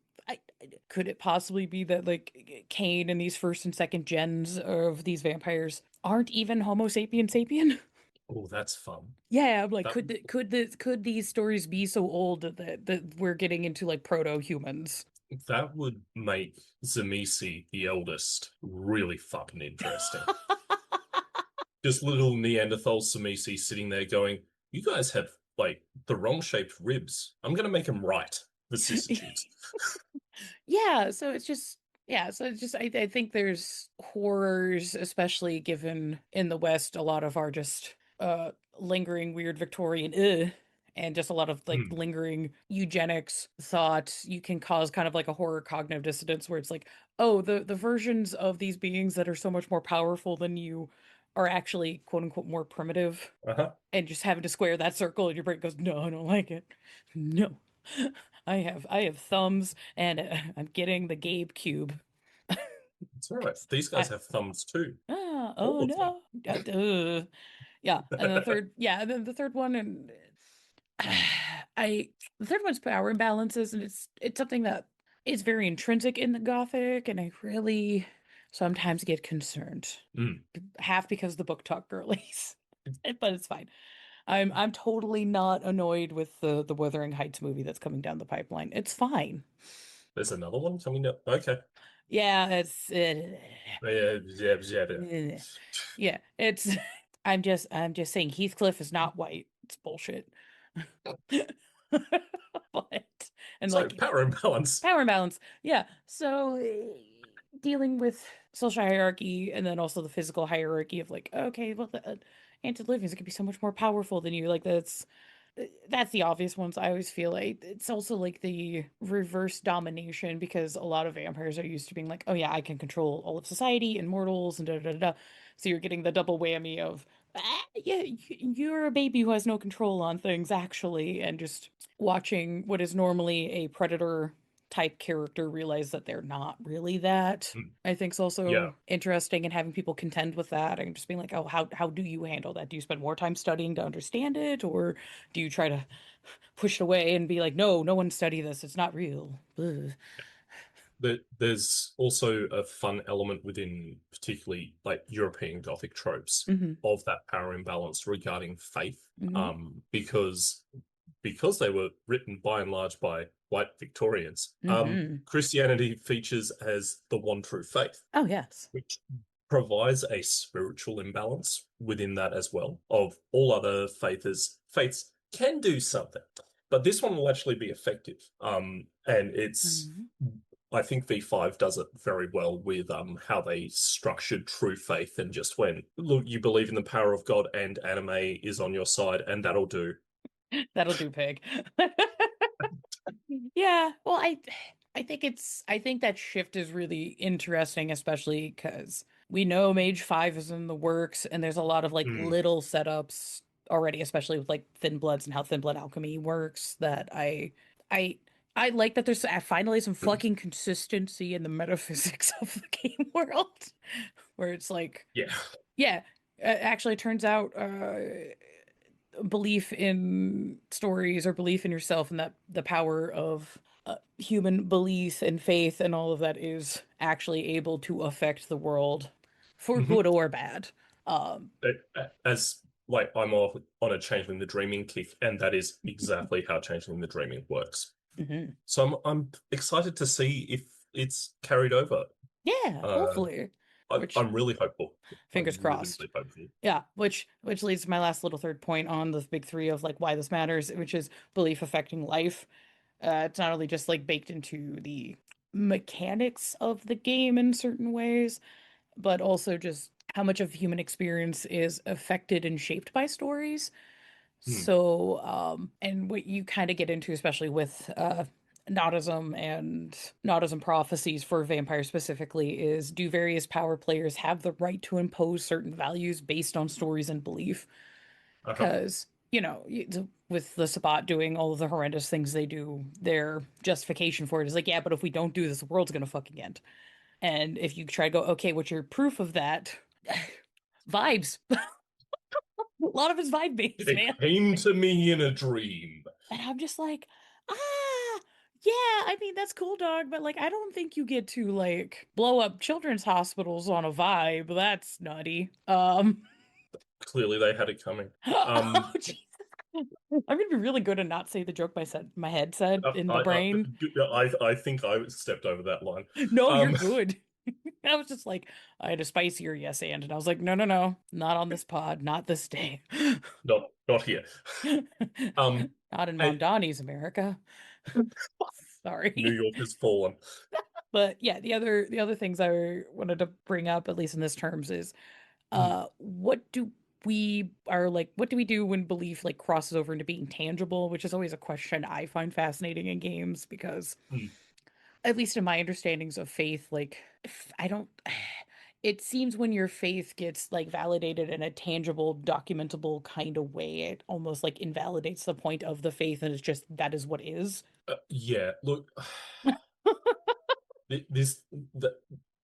could it possibly be that like Cain and these first and second gens of these vampires aren't even Homo sapien sapien? Oh, that's fun. Yeah, I'm like, That could these stories be so old that we're getting into like proto-humans? that would make Zamisi, the eldest, really fucking interesting. Just little Neanderthal Zamisi sitting there going, "You guys have like the wrong shaped ribs. I'm gonna make them right." Vicissitudes. Yeah, so it's just yeah, so it's just I think there's horrors, especially given in the West, a lot of our just lingering weird Victorian and just a lot of like Hmm. lingering eugenics thought you can cause kind of like a horror cognitive dissonance where it's like, oh, the versions of these beings that are so much more powerful than you are actually quote unquote more primitive, Uh-huh. and just having to square that circle and your brain goes, no, I don't like it. No. I have thumbs and I'm getting the Gabe cube. It's all right. These I guys have thumbs too. oh All of them. no. Yeah, and the third yeah, and then the third one and I the third one's power imbalances and it's something that is very intrinsic in the gothic and I really sometimes get concerned. Mm. Half because the book talk girlies. But it's fine. I'm totally not annoyed with the Wuthering Heights movie that's coming down the pipeline. It's fine. There's another one coming up. Okay. Yeah, it's Yeah, yeah, yeah, yeah. yeah, it's I'm just saying Heathcliff is not white. It's bullshit. But and So like power imbalance. power imbalance. Yeah. So dealing with social hierarchy and then also the physical hierarchy of like, okay, well, the antediluvians could be so much more powerful than you. Like that's the obvious ones. I always feel like it's also like the reverse domination because a lot of vampires are used to being like, oh yeah, I can control all of society and mortals and da da da da. So you're getting the double whammy of, yeah, you're a baby who has no control on things actually, and just watching what is normally a predator type character realize that they're not really that. Mm. I think is Yeah. also interesting and having people contend with that and just being like, oh, how do you handle that? Do you spend more time studying to understand it, or do you try to push it away and be like, no, no one study this. It's not real. Ugh. There's also a fun element within particularly like European Gothic tropes Hmm. of that power imbalance regarding faith. Hmm. Because they were written by and large by white Victorians, Hmm. Christianity features as the one true faith, Oh, yes. which provides a spiritual imbalance within that as well. Of all other faiths can do something, but this one will actually be effective. And it's Hmm. I think V5 does it very well with how they structured true faith and just when look you believe in the power of God and anime is on your side and that'll do. That'll do, pig. Yeah, well, I think that shift is really interesting, especially because we know Mage 5 is in the works, and there's a lot of like Mm, little setups already, especially with like Thin Bloods and how Thin Blood alchemy works, that I I like that there's finally some fucking consistency in the metaphysics of the game world, where it's like, yeah. yeah, actually it turns out belief in stories or belief in yourself and that the power of human belief and faith and all of that is actually able to affect the world for Mhm. good or bad. Um, As like I'm on a Changeling the Dreaming kick, and that is exactly how Changeling the Dreaming works. mhm. So I'm excited to see if it's carried over. Yeah, Uh, hopefully. Which I'm really hopeful. I'm fingers really, crossed. really hopeful. Yeah, which leads to my last little third point on the big three of like why this matters, which is belief affecting life. It's not only just like baked into the mechanics of the game in certain ways, but also just how much of human experience is affected and shaped by stories. Hmm. So, and what you kind of get into, especially with Noddism and Noddism prophecies for vampires specifically, is do various power players have the right to impose certain values based on stories and belief? Uh-huh. Because, with the Sabbat doing all of the horrendous things they do, their justification for it is like, yeah, but if we don't do this, the world's gonna fucking end. And if you try to go, okay, what's your proof of that? Vibes. A lot of it's vibe based, It man. came to me in a dream. And I'm just like, ah. Yeah, I mean that's cool, dog, but like I don't think you get to like blow up children's hospitals on a vibe. That's nutty. Clearly, they had it coming. Oh, Um, jeez. I'm gonna be really good and not say the joke my head said in the brain. I think I stepped over that line. No, you're Um, good. I was just like, I had a spicier yes and I was like, no, no, no, not on this pod, not this day. not here. Um, Not in I, Mondani's America. New Sorry. York has fallen. But yeah, the other things I wanted to bring up, at least in this terms, is Mm, what do we do when belief like crosses over into being tangible, which is always a question I find fascinating in games because mm. at least in my understandings of faith, like I don't it seems when your faith gets like validated in a tangible, documentable kind of way, it almost like invalidates the point of the faith and it's just that is what is. Yeah, look, this that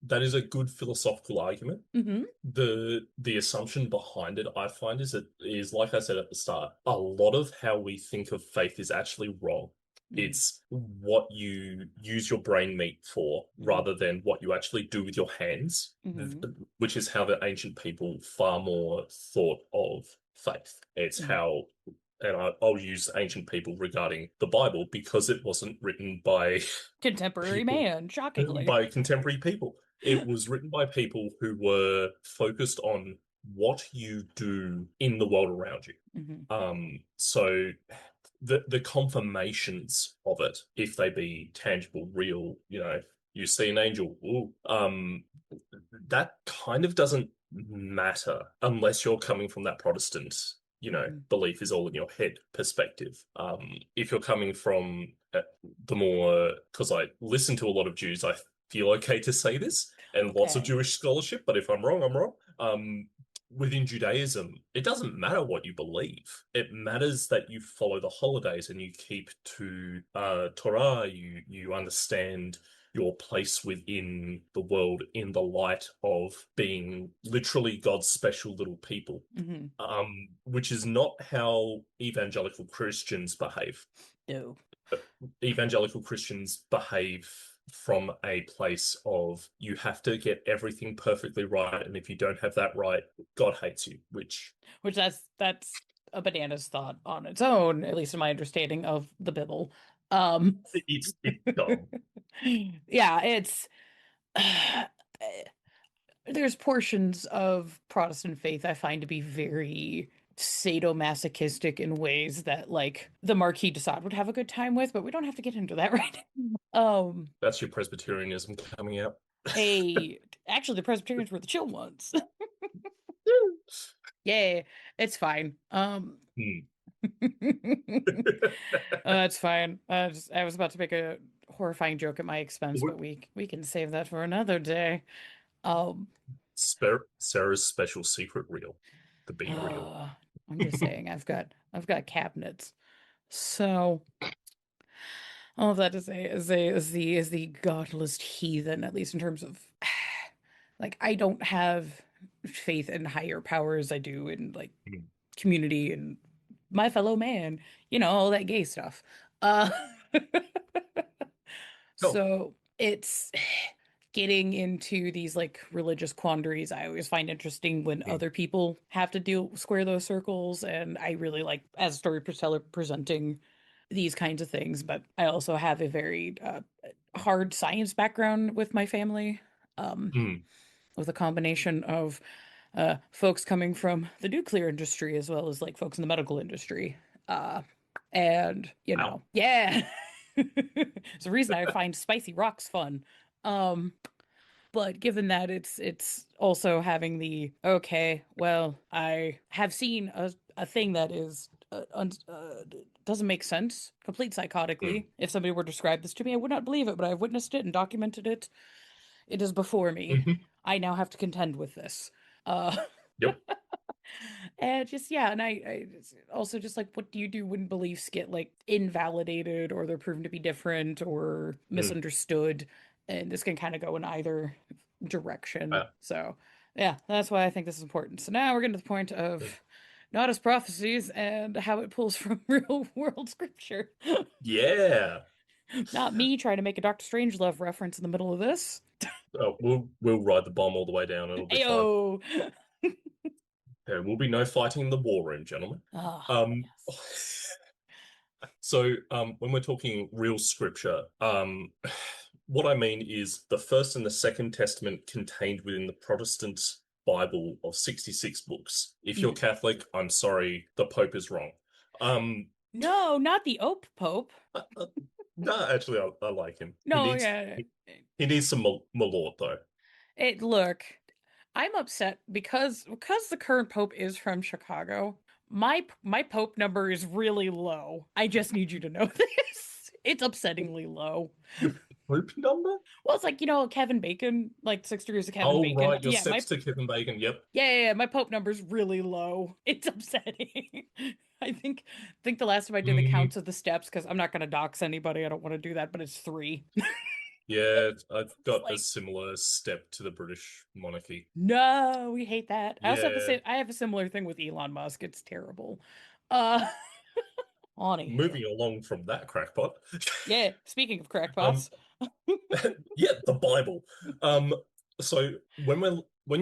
that is a good philosophical argument. Hmm. The assumption behind it, I find, is like I said at the start, a lot of how we think of faith is actually wrong. Hmm. It's what you use your brain meat for Hmm. rather than what you actually do with your hands, Hmm. which is how the ancient people far more thought of faith. It's Hmm. how, and I'll use ancient people regarding the Bible because it wasn't written by Contemporary people, man, shockingly. by contemporary people. It was written by people who were focused on what you do in the world around you. Hmm. So the confirmations of it, if they be tangible, real, you see an angel, ooh, that kind of doesn't matter unless you're coming from that Protestant, Hmm. belief is all in your head perspective. If you're coming from the more, because I listen to a lot of Jews, I feel okay to say this, and lots of Okay. Jewish scholarship, but if I'm wrong, I'm wrong. Within Judaism, it doesn't matter what you believe. It matters that you follow the holidays and you keep to Torah. You understand your place within the world in the light of being literally God's special little people. Hmm. Which is not how evangelical Christians behave. No. Evangelical Christians behave from a place of you have to get everything perfectly right, and if you don't have that right, God hates you, which Which that's a bananas thought on its own, at least in my understanding of the Bible. Um it's dumb. yeah, it's there's portions of Protestant faith I find to be very sadomasochistic in ways that like the Marquis de Sade would have a good time with, but we don't have to get into that right now. That's your Presbyterianism coming out. A actually the Presbyterians were the chill ones. Yeah, it's fine. Hmm. It's fine. I was about to make a horrifying joke at my expense, but we can save that for another day. Um, Sarah's special secret reel, the B reel. I'm just saying, I've got cabinets. So all of that to say is the godless heathen, at least in terms of like I don't have faith in higher powers. I do in like community and my fellow man, all that gay stuff. Uh Oh, so it's getting into these like religious quandaries I always find interesting when mm, other people have to square those circles, and I really like as a storyteller presenting these kinds of things, but I also have a very hard science background with my family, um, mm. with a combination of folks coming from the nuclear industry as well as like folks in the medical industry. Uh, and Wow. yeah, it's the reason I find spicy rocks fun. Um, but given that it's also having the okay, well, I have seen a thing that is doesn't make sense, complete psychotically. Mm. If somebody were to describe this to me, I would not believe it, but I've witnessed it and documented it. It is before me. Hmm. I now have to contend with this. Uh, Yep. and just yeah, and it's also just like what do you do when beliefs get like invalidated or they're proven to be different or Mm. misunderstood? And this can kind of go in either direction. Uh, So yeah, that's why I think this is important. So now we're getting to the point of Noddist prophecies and how it pulls from real world scripture. yeah. Not me trying to make a Doctor Strangelove reference in the middle of this. Oh, we'll ride the bomb all the way down. It'll be fine. Ayo. There will be no fighting in the war room, gentlemen. Ah, Um, yes. when we're talking real scripture, what I mean is the First and the Second Testament contained within the Protestant Bible of 66 books. If you're Mhm. Catholic, I'm sorry, the Pope is wrong. Um, No, not the Ope Pope. uh, uh, no, actually, I like him. No, yeah. He needs some malort though. Look, I'm upset because the current pope is from Chicago. My pope number is really low. I just need you to know this. It's upsettingly low. Your Pope number? Well, it's like, Kevin Bacon, like 6 degrees of Kevin Oh, Bacon. right, your Yeah, steps to Kevin Bacon. Yep. my pope number's really low. It's upsetting. I think the last time I did the Mm, counts of the steps, because I'm not gonna dox anybody, I don't want to do that, but it's three. yeah, I've It's got a like, similar step to the British monarchy. no, we hate that. I also have the Yeah. same I have a similar thing with Elon Musk. It's terrible. Uh Anywho. Moving along from that crackpot. Yeah, speaking of Um, crackpots. yeah, the Bible. Um, so when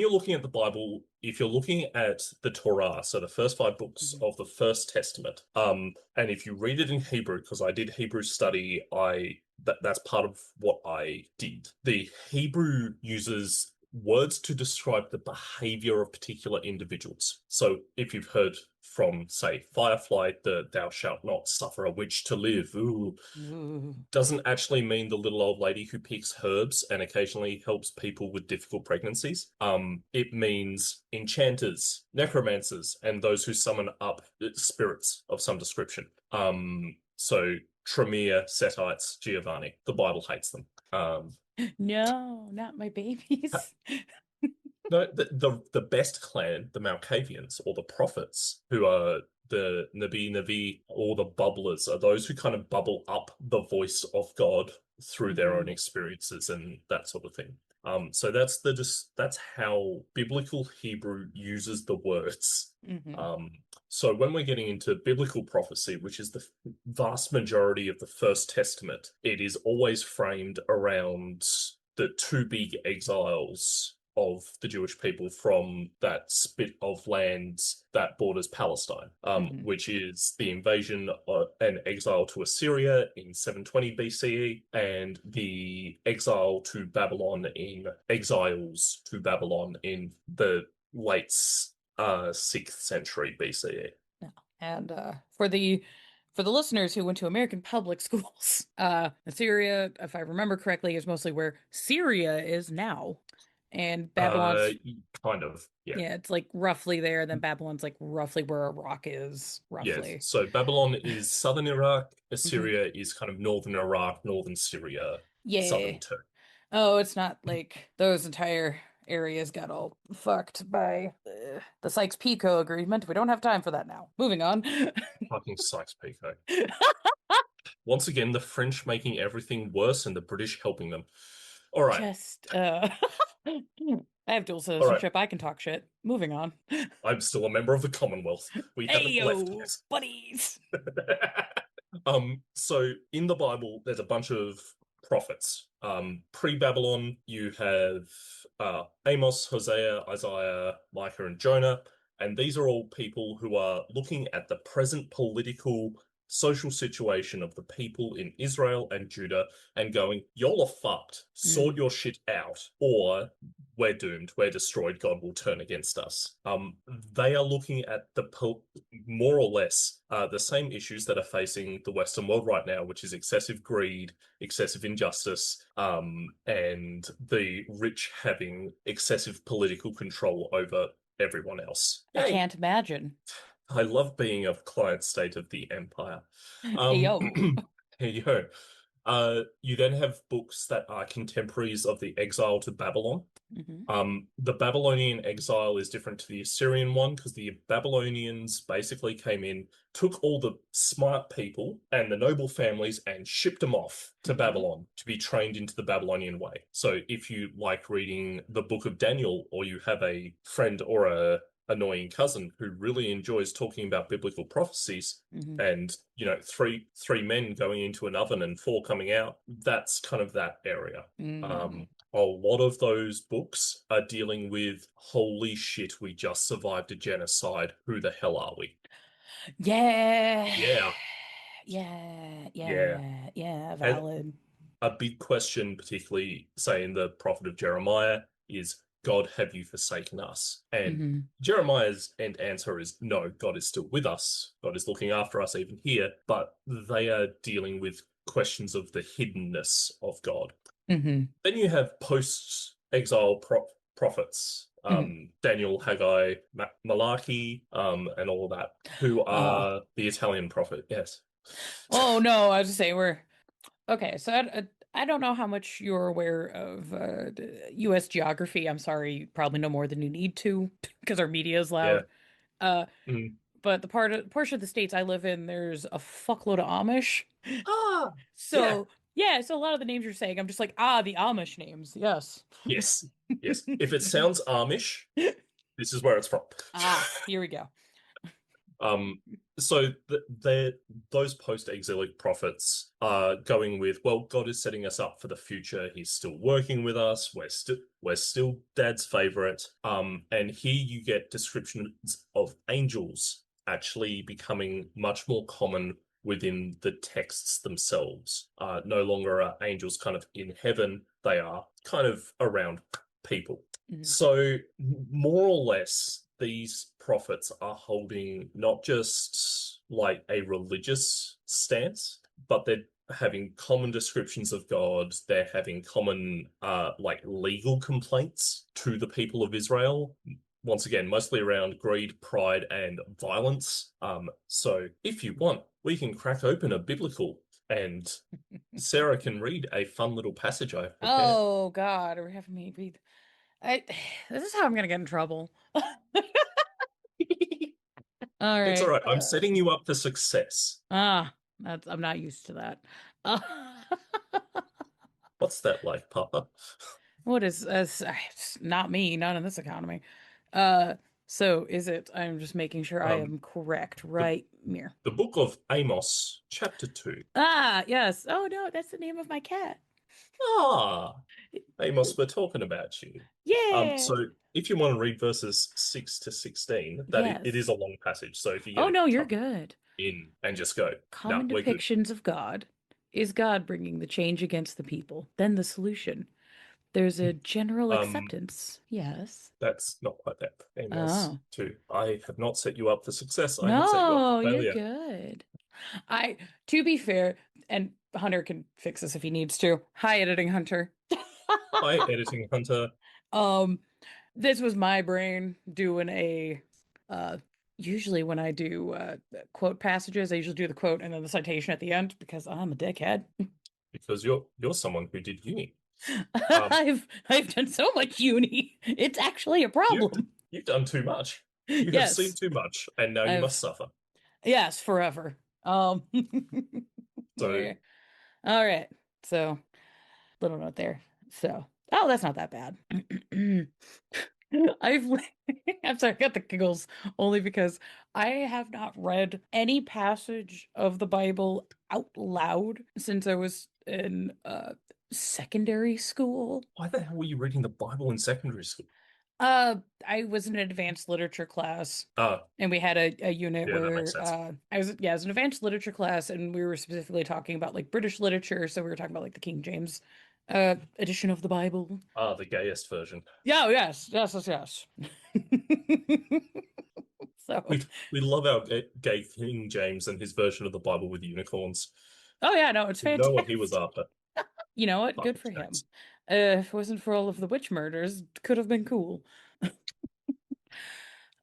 you're looking at the Bible, if you're looking at the Torah, so the first five books Mhm, of the First Testament, and if you read it in Hebrew, because I did Hebrew study, that's part of what I did. The Hebrew uses words to describe the behavior of particular individuals. So if you've heard from, say, Firefly, the thou shalt not suffer a witch to live, ooh, ooh, doesn't actually mean the little old lady who picks herbs and occasionally helps people with difficult pregnancies. It means enchanters, necromancers, and those who summon up spirits of some description. So Tremere, Setites, Giovanni. The Bible hates them. no, not my babies. No, the best clan, the Malkavians or the prophets, who are the Navi, or the bubblers, are those who kind of bubble up the voice of God through their own Hmm. experiences and that sort of thing. So that's how biblical Hebrew uses the words. Hmm. Um, so when we're getting into biblical prophecy, which is the vast majority of the First Testament, it is always framed around the two big exiles of the Jewish people from that spit of land that borders Palestine, Hmm. which is the invasion and exile to Assyria in 720 BCE and the exile to Babylon in exiles to Babylon in the late 6th century BCE. No. And for the listeners who went to American public schools, Assyria, if I remember correctly, is mostly where Syria is now. And Uh, Babylon's, kind of, yeah. yeah, it's like roughly there, then Babylon's like roughly where Iraq is, Yes. roughly. So Babylon is southern Iraq, Hmm. Assyria is kind of northern Iraq, northern Syria, Yeah. southern Turkey. Oh, it's not like those entire areas got all fucked by the Sykes-Picot Agreement. We don't have time for that now. Moving on. Fucking Sykes-Picot. Once again, the French making everything worse and the British helping them. All right. Just I have dual All right. citizenship. I can talk shit. Moving on. I'm still a member of the Commonwealth. We Hey haven't left yo, buddies. yet. So in the Bible, there's a bunch of prophets. Pre-Babylon, you have Amos, Hosea, Isaiah, Micah, and Jonah, and these are all people who are looking at the present political, social situation of the people in Israel and Judah and going, "Y'all are fucked. Sort Mm, your shit out, or we're doomed. We're destroyed. God will turn against us." They are looking at more or less the same issues that are facing the Western world right now, which is excessive greed, excessive injustice, and the rich having excessive political control over everyone else. I Yay! can't imagine. I love being a client state of the empire. Hey Um, yo. here you go. You then have books that are contemporaries of the exile to Babylon. Hmm. The Babylonian exile is different to the Assyrian one because the Babylonians basically came in, took all the smart people and the noble families and shipped them off to Hmm. Babylon to be trained into the Babylonian way. So if you like reading the Book of Daniel or you have a friend or annoying cousin who really enjoys talking about biblical prophecies Hmm. and, three men going into an oven and four coming out. That's kind of that area. Mm. A lot of those books are dealing with, holy shit, we just survived a genocide. Who the hell are we? Yeah. Yeah, Yeah. yeah. Yeah. And Valid. a big question, particularly say in the prophet of Jeremiah, is God, have you forsaken us? And Hmm. Jeremiah's end answer is no, God is still with us. God is looking after us even here, but they are dealing with questions of the hiddenness of God. Hmm. Then you have post-exile prophets, Hmm. Daniel, Haggai, Malachi, and all of that, who Oh. are the Italian prophet. Yes. Oh no, I was just saying we're okay. So I don't know how much you're aware of U.S. geography. I'm sorry, you probably know more than you need to because our media is Yeah. loud. Uh, Mm. but the portion of the states I live in, there's a fuckload of Amish. Ah, yeah. So yeah, so a lot of the names you're saying, I'm just like, ah, the Amish names. Yes. Yes. Yes. If it sounds Amish, this is where it's from. Ah, here we go. Um, so those post-exilic prophets are going with, well, God is setting us up for the future. He's still working with us. We're still Dad's favorite. And here you get descriptions of angels actually becoming much more common within the texts themselves. No longer are angels kind of in heaven, they are kind of around people. Mhm. So, more or less, these prophets are holding not just like a religious stance, but they're having common descriptions of God. They're having common, like legal complaints to the people of Israel. Once again, mostly around greed, pride, and violence. So, if you want, we can crack open a biblical and Sarah can read a fun little passage I've prepared. Oh God, are we having me read? I this is how I'm gonna get in trouble. All It's all right. right. I'm setting you up for success. That's I'm not used to that. Uh, What's that like, Papa? what is it's not me, not in this economy. Uh, so is it? I'm just making sure I Um, am correct, the right, Mir? the book of Amos, chapter 2. Ah, yes. Oh no, that's the name of my cat. Ah, Amos, we're talking about you. Yeah. So if you want to read verses 6 to 16, it is Yes. a long passage. So if you get Oh a no, you're tuck good. in and just go, no, Common we're good. depictions of God. Is God bringing the change against the people? Then the solution. There's a general Um, acceptance. Yes. that's not quite that. Amos Oh. 2. I have not set you up for success. I have set you up for No, you're failure. good. I, to be fair, and Hunter can fix this if he needs to. Hi, editing Hunter. Hi, editing hunter. Um, this was my brain doing a uh usually when I do quote passages, I usually do the quote and then the citation at the end because I'm a dickhead. Because you're someone who did uni. Um, I've done so much uni. It's actually a you've problem. you've done too much. You have seen Yes. too much, and now you must I've suffer. yes, forever. So, Yeah. All right. So, little note there. So, oh, that's not that bad. I've I'm sorry, I got the giggles only because I have not read any passage of the Bible out loud since I was in secondary school. why the hell were you reading the Bible in secondary school? Uh, I was in an advanced literature class, Ah, and we had a unit yeah, that makes where sense. I was an advanced literature class, and we were specifically talking about like British literature. So we were talking about like the King James edition of the Bible. Ah, the gayest version. Yeah, oh, yes. So, We love our gay King James and his version of the Bible with unicorns. oh yeah, no, it's We know what he was fantastic. after. You know what? Good Fucking for him. snakes. If it wasn't for all of the witch murders, could have been cool.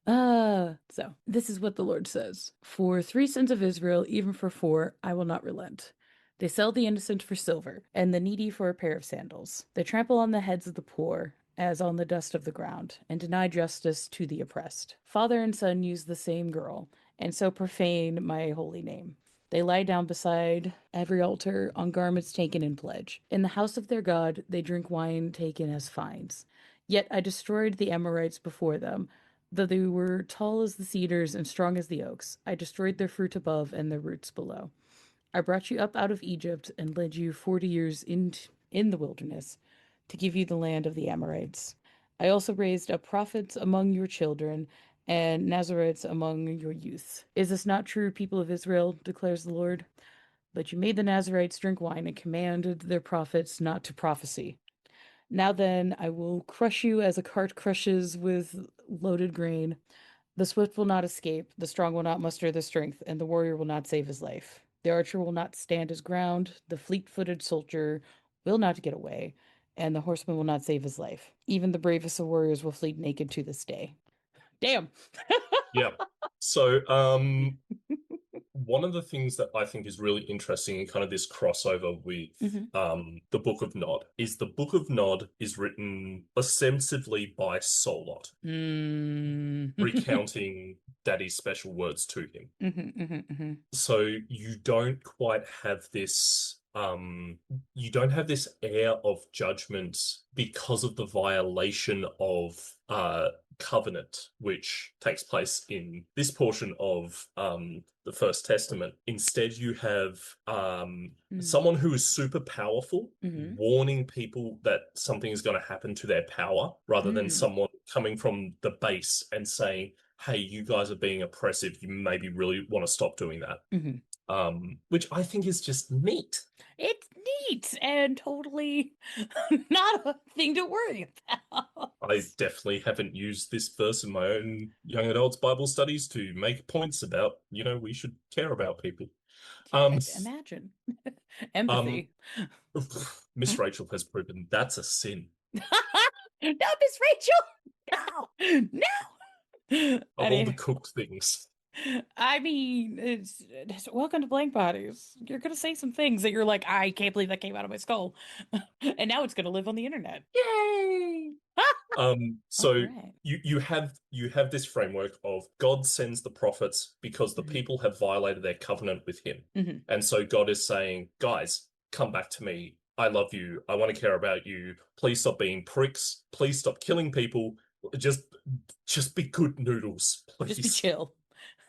So this is what the Lord says. For 3 sins of Israel, even for 4, I will not relent. They sell the innocent for silver, and the needy for a pair of sandals. They trample on the heads of the poor, as on the dust of the ground, and deny justice to the oppressed. Father and son use the same girl, and so profane my holy name. They lie down beside every altar on garments taken in pledge. In the house of their God, they drink wine taken as fines. Yet I destroyed the Amorites before them, Though they were tall as the cedars and strong as the oaks, I destroyed their fruit above and their roots below. I brought you up out of Egypt and led you 40 years in the wilderness to give you the land of the Amorites. I also raised up prophets among your children and Nazarites among your youth. Is this not true, people of Israel? Declares the Lord. But you made the Nazarites drink wine and commanded their prophets not to prophesy. Now then, I will crush you as a cart crushes with loaded grain. The swift will not escape, the strong will not muster their strength, and the warrior will not save his life. The archer will not stand his ground, the fleet footed soldier will not get away, and the horseman will not save his life. Even the bravest of warriors will flee naked to this day. Damn. Yeah. So, one of the things that I think is really interesting in kind of this crossover with Hmm. the Book of Nod is the Book of Nod is written ostensibly by Solot, Mm. recounting Daddy's special words to him. Hmm. So you don't have this air of judgment because of the violation of covenant, which takes place in this portion of the First Testament. Instead, you have Hmm. someone who is super powerful Hmm. warning people that something is going to happen to their power, rather than Hmm. someone coming from the base and saying, hey, you guys are being oppressive. You maybe really want to stop doing that. Hmm. Which I think is just neat. It's neat and totally not a thing to worry about. I definitely haven't used this verse in my own young adults Bible studies to make points about, we should care about people. Um, Imagine um, empathy. Miss Rachel has proven that's a sin. No, Miss Rachel. No, no. Of all the cooked things. I mean, it's welcome to Blank Bodies. You're gonna say some things that you're like, I can't believe that came out of my skull, and now it's gonna live on the internet. Yay! All So right. you have this framework of God sends the prophets because the Mhm. people have violated their covenant with him. Mhm. And so God is saying, guys, come back to me. I love you. I want to care about you. Please stop being pricks. Please stop killing people. Just just be good noodles, Just be please. chill.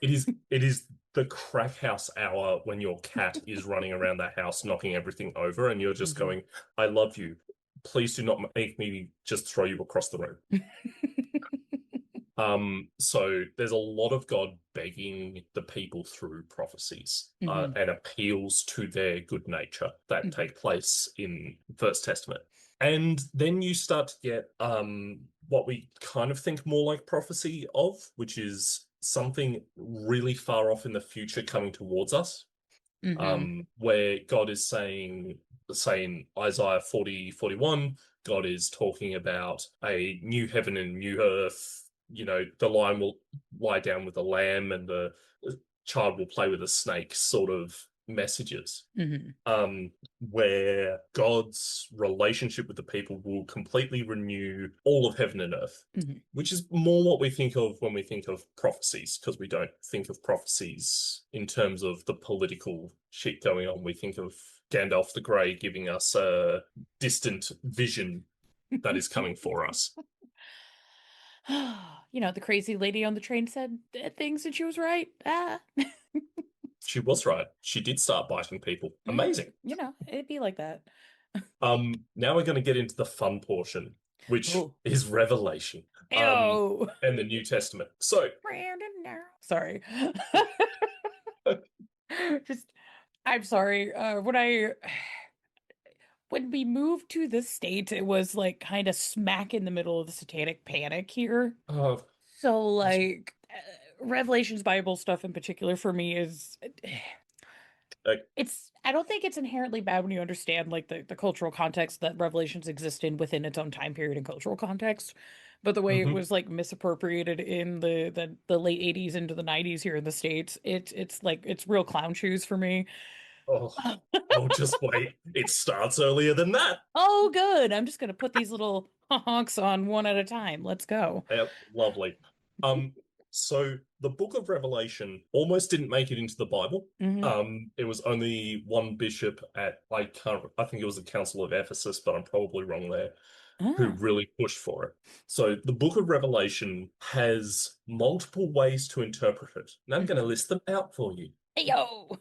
It is the crack house hour when your cat is running around the house knocking everything over and you're just Mhm. going, I love you. Please do not make me just throw you across the room. So there's a lot of God begging the people through prophecies, Mhm. and appeals to their good nature that Mhm. take place in First Testament. And then you start to get what we kind of think more like prophecy of, which is something really far off in the future coming towards us, Mhm. where God is saying Isaiah 40:41, God is talking about a new heaven and new earth. The lion will lie down with the lamb and the child will play with a snake sort of messages. Mhm. Um, where God's relationship with the people will completely renew all of heaven and earth, Mhm. which is more what we think of when we think of prophecies, because we don't think of prophecies in terms of the political shit going on. We think of Gandalf the Grey giving us a distant vision that is coming for us. The crazy lady on the train said things and she was right. Ah. She was right. She did start biting people. Amazing. It'd be like that. Now we're going to get into the fun portion, which Oh, is Revelation, ew. and the New Testament. So, Brandon, no. Sorry. Just, I'm sorry. When we moved to the States, it was like kind of smack in the middle of the satanic panic here. uh, So, like, Revelations Bible stuff in particular for me is I don't think it's inherently bad when you understand like the cultural context that Revelations exist in within its own time period and cultural context. But the way it mhm. was like misappropriated in the late 80s into the 90s here in the States, it's like it's real clown shoes for me. Oh, oh, just wait. It starts earlier than that. Oh, good. I'm just gonna put these little honks on one at a time. Let's go. Yep, lovely. Um, so the Book of Revelation almost didn't make it into the Bible. Hmm. It was only one bishop I think it was the Council of Ephesus, but I'm probably wrong there. who Ah. really pushed for it. So the Book of Revelation has multiple ways to interpret it, and I'm going to Mhm. list them out for you. Ayo.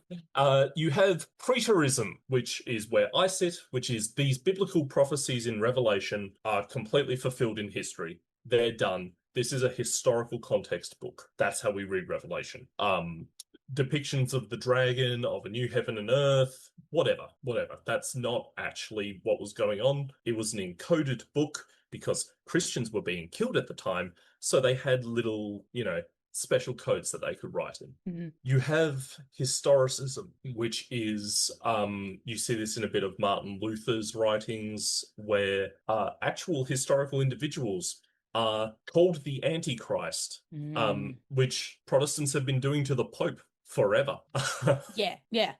You have preterism, which is where I sit, which is these biblical prophecies in Revelation are completely fulfilled in history. They're done. This is a historical context book. That's how we read Revelation. Depictions of the dragon, of a new heaven and earth, whatever. That's not actually what was going on. It was an encoded book because Christians were being killed at the time, so they had little, special codes that they could write in. Mhm. You have historicism, which is you see this in a bit of Martin Luther's writings, where actual historical individuals are called the Antichrist, Mm. which Protestants have been doing to the Pope forever. Yeah, yeah.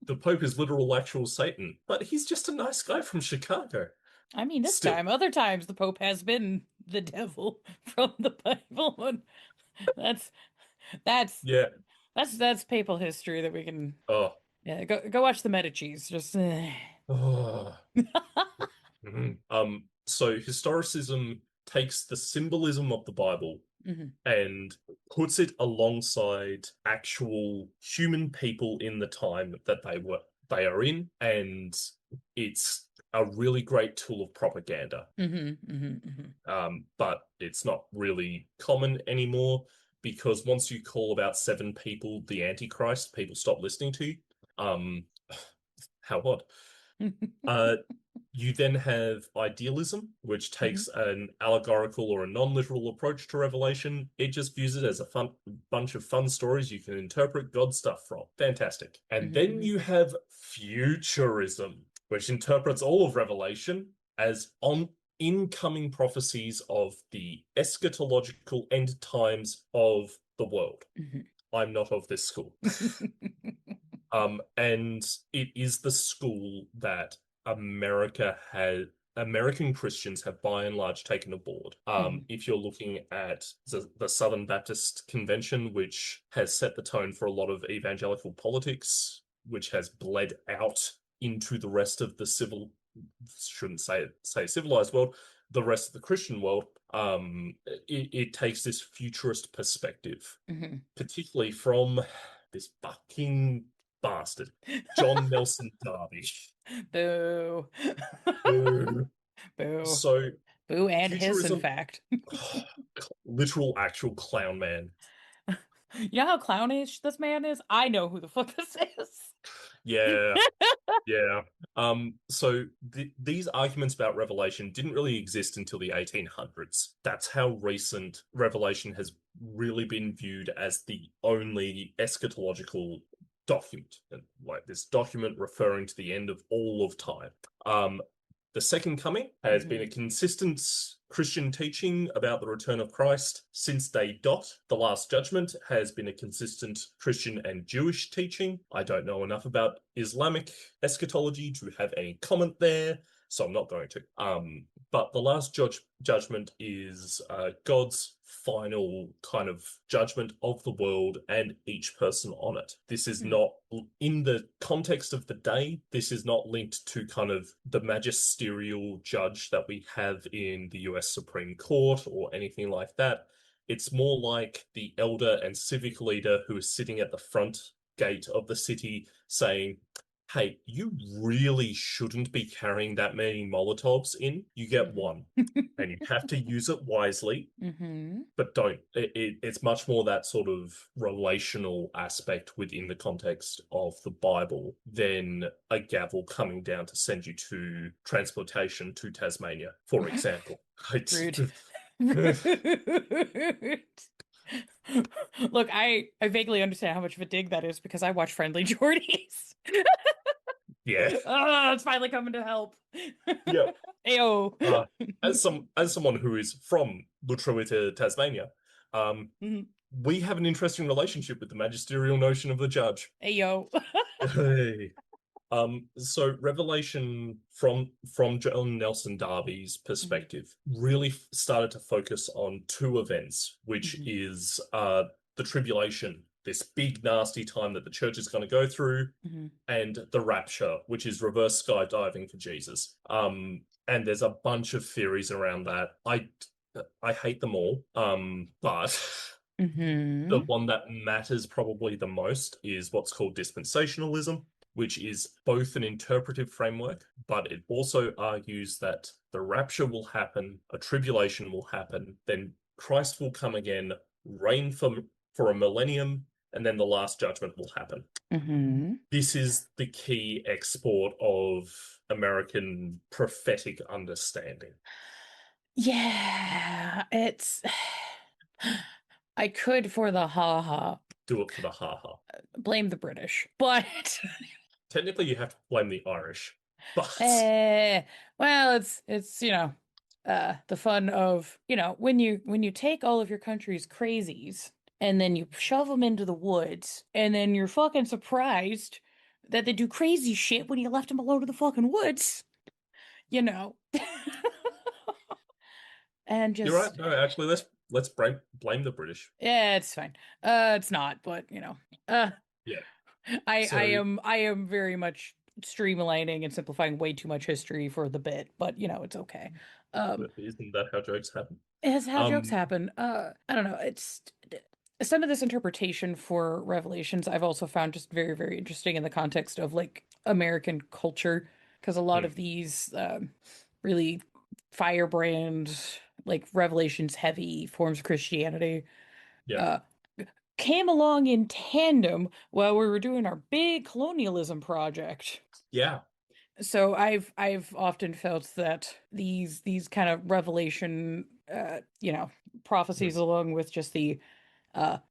The Pope is literal actual Satan, but he's just a nice guy from Chicago. I mean, this Still, time, other times the Pope has been the devil from the Bible, and that's that's yeah. that's papal history that we can. Oh, Yeah, go watch the Medicis. Just oh. Mhm. So historicism takes the symbolism of the Bible Mhm. and puts it alongside actual human people in the time that they are in, and it's a really great tool of propaganda. Mhm. Mhm. Mhm. But it's not really common anymore because once you call about seven people the Antichrist, people stop listening to you. Um, how odd. Uh, you then have idealism, which Mhm. takes an allegorical or a non-literal approach to Revelation. It just views it as a fun bunch of fun stories you can interpret God stuff from. Fantastic. And then Mhm. you have futurism, which interprets all of Revelation as on incoming prophecies of the eschatological end times of the world. Mhm. I'm not of this school. And it is the school that America has American Christians have by and large taken aboard. Mhm. If you're looking at the Southern Baptist Convention, which has set the tone for a lot of evangelical politics, which has bled out into the rest of the shouldn't say civilized world, the rest of the Christian world, it takes this futurist perspective, Mhm. particularly from this fucking bastard, John Nelson Darby. Boo. Boo. Boo. So, Boo and hiss, in futurism, fact. literal actual clown man. You know how clownish this man is? I know who the fuck this is. Yeah, yeah. So these arguments about Revelation didn't really exist until the 1800s. That's how recent Revelation has really been viewed as the only eschatological document, and like this document referring to the end of all of time. Um, the Second Coming has been a Mhm. consistent Christian teaching about the return of Christ since day dot. The Last Judgment has been a consistent Christian and Jewish teaching. I don't know enough about Islamic eschatology to have any comment there, so I'm not going to. But the Last Judgment is God's final kind of judgment of the world and each person on it. This is Mhm. not, in the context of the day, this is not linked to kind of the magisterial judge that we have in the US Supreme Court or anything like that. It's more like the elder and civic leader who is sitting at the front gate of the city saying, hey, you really shouldn't be carrying that many Molotovs in. You get Mhm. one, and you have to use it wisely, Mhm. but don't. It's much more that sort of relational aspect within the context of the Bible than a gavel coming down to send you to transportation to Tasmania, for example. Rude. Rude. Look, I vaguely understand how much of a dig that is because I watch Friendly Jordies. Yeah, Oh, it's finally coming to help. yeah. Ayo. Uh, as someone who is from Lutruwita, Tasmania, um, Mhm. we have an interesting relationship with the magisterial notion of the judge. Ayo. Hey. So Revelation from John Nelson Darby's Mhm. perspective really started to focus on two events, which Mhm. is the tribulation, this big nasty time that the church is going to go through, Mhm. and the rapture, which is reverse skydiving for Jesus. and there's a bunch of theories around that. I hate them all. But the Mm-hmm. one that matters probably the most is what's called dispensationalism, which is both an interpretive framework, but it also argues that the rapture will happen, a tribulation will happen, then Christ will come again, reign for a millennium, and then the last judgment will happen. Mm-hmm. This is the key export of American prophetic understanding. Yeah, it's I could for the ha-ha Do it for the ha-ha. blame the British, but Technically, you have to blame the Irish, but eh, well, it's the fun of, when you take all of your country's crazies and then you shove them into the woods and then you're fucking surprised that they do crazy shit when you left them alone in the fucking woods, you know. And you're right. just No, actually, let's blame the British. yeah, it's fine. It's not, but uh Yeah. So, I am very much streamlining and simplifying way too much history for the bit, but it's okay. Um, but isn't that how jokes happen? it's how jokes Um, happen. I don't know. It's some of this interpretation for Revelations I've also found just very, very interesting in the context of like American culture, because a lot hmm, of these really firebrand, like Revelations heavy forms of Christianity yeah, uh came along in tandem while we were doing our big colonialism project. yeah, So I've often felt that these kind of revelation prophecies, hmm, along with just the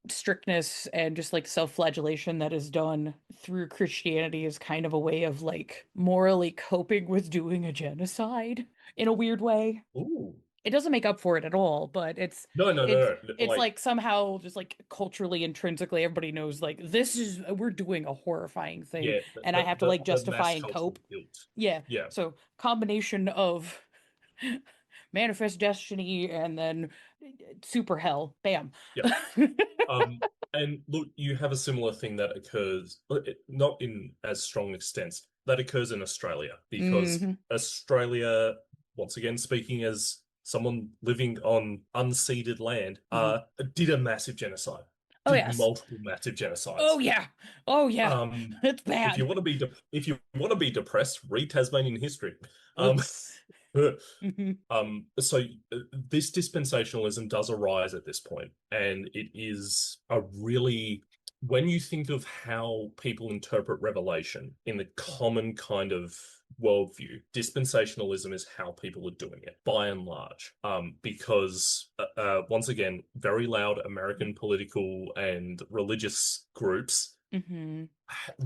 strictness and just like self-flagellation that is done through Christianity, is kind of a way of like morally coping with doing a genocide in a weird way. ooh, It doesn't make up for it at all, but it's no, no, it's no, no, it's like, like somehow just like culturally, intrinsically, everybody knows like this is we're doing a horrifying thing, yeah, and I have to like the justify mass and cultural cope. guilt. Yeah. Yeah, So combination of manifest destiny and then super hell. Bam. yeah. Um, and look, you have a similar thing that occurs, not in as strong extents, that occurs in Australia, because Hmm. Australia, once again, speaking as someone living on unceded land, Hmm. did a massive genocide, Oh did yes. multiple massive Oh genocides. yeah. Oh yeah. Um, It's if you bad. want to be if you want to be depressed, read Tasmanian history. Um, Oops. Hmm. so this dispensationalism does arise at this point, and it is a really, when you think of how people interpret Revelation in the common kind of worldview, dispensationalism is how people are doing it by and large. Because once again, very loud American political and religious groups Hmm.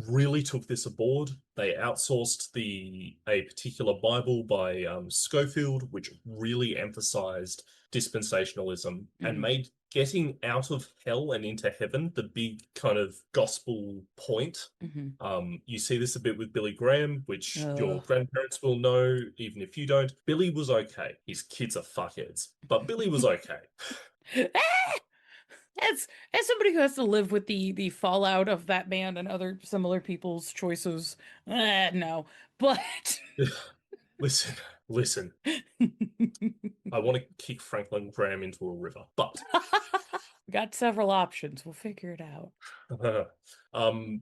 really took this aboard. They outsourced the a particular Bible by Schofield, which really emphasized dispensationalism and Hmm. made getting out of hell and into heaven the big kind of gospel point. Hmm. You see this a bit with Billy Graham, which Uh. your grandparents will know, even if you don't. Billy was okay. His kids are fuckheads, but Billy was okay. As somebody who has to live with the fallout of that band and other similar people's choices, no. But Listen, listen. I want to kick Franklin Graham into a river, but got several options. We'll figure it out. um,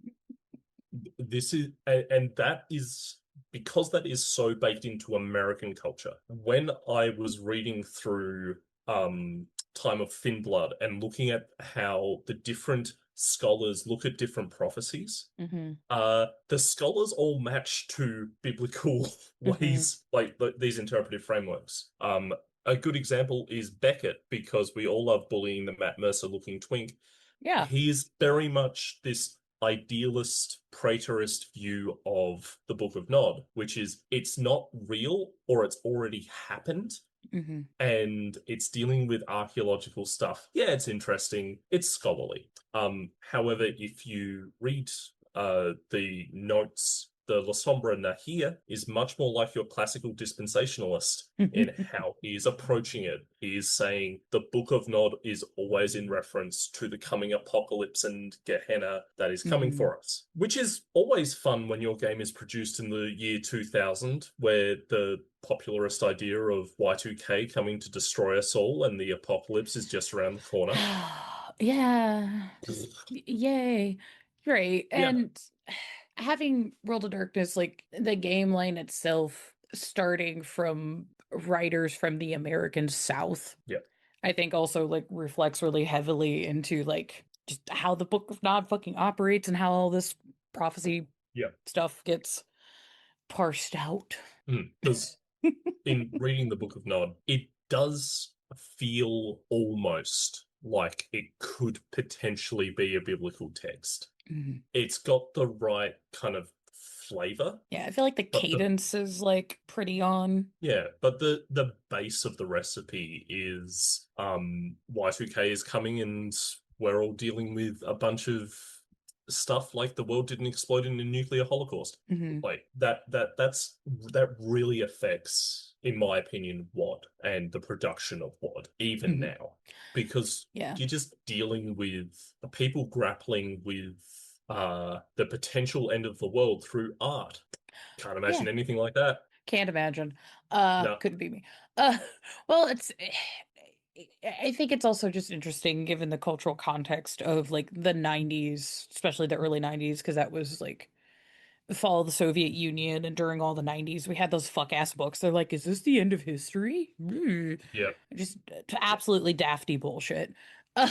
this is, and that is because that is so baked into American culture. When I was reading through Time of Thin Blood and looking at how the different scholars look at different prophecies, Hmm. the scholars all match to biblical Hmm. ways, like these interpretive frameworks. A good example is Beckett, because we all love bullying the Matt Mercer looking twink. Yeah. He is very much this idealist, praetorist view of the Book of Nod, which is it's not real or it's already happened Hmm. and it's dealing with archaeological stuff. Yeah, it's interesting. It's scholarly. However, if you read the notes the La Sombra Nahir is much more like your classical dispensationalist in how he is approaching it. He is saying the Book of Nod is always in reference to the coming apocalypse and Gehenna that is coming Mhm. for us, which is always fun when your game is produced in the year 2000, where the popularist idea of Y2K coming to destroy us all and the apocalypse is just around the corner. Yeah. Yay. Great. Yeah, And having World of Darkness, like the game line itself, starting from writers from the American South, yeah, I think also like reflects really heavily into like just how the Book of Nod fucking operates and how all this prophecy yeah. stuff gets parsed out. Because in reading the Book of Nod, it does feel almost like it could potentially be a biblical text. Mhm. It's got the right kind of flavor, Yeah, I feel like the but the cadence is like pretty on. yeah, but the base of the recipe is Y2K is coming and we're all dealing with a bunch of stuff like the world didn't explode in a nuclear holocaust. Hmm. Like that really affects, in my opinion, WoD and the production of WoD even Hmm. now. Because Yeah. you're just dealing with people grappling with the potential end of the world through art. Can't Yeah. imagine anything like that. Can't imagine. No. Couldn't be me. Uh, well, it's I think it's also just interesting given the cultural context of like the 90s, especially the early 90s, because that was like the fall of the Soviet Union and during all the 90s, we had those fuck ass books. They're like, is this the end of history? Yeah. Just absolutely dafty bullshit. Uh,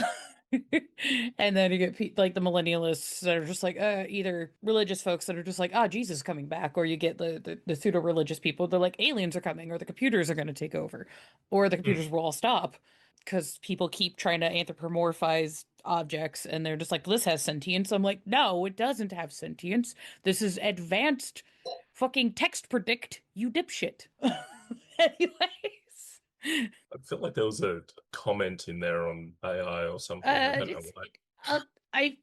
and then you get like the millennialists that are just like either religious folks that are just like, ah, Jesus is coming back, or you get the pseudo religious people. They're like, aliens are coming, or the computers are going to take over, or the Mm. computers will all stop because people keep trying to anthropomorphize objects and they're just like, this has sentience. I'm like, no, it doesn't have sentience. This is advanced fucking text predict, you dipshit. Anyways. I feel like there was a comment in there on AI or something. I don't know It's why. uh, I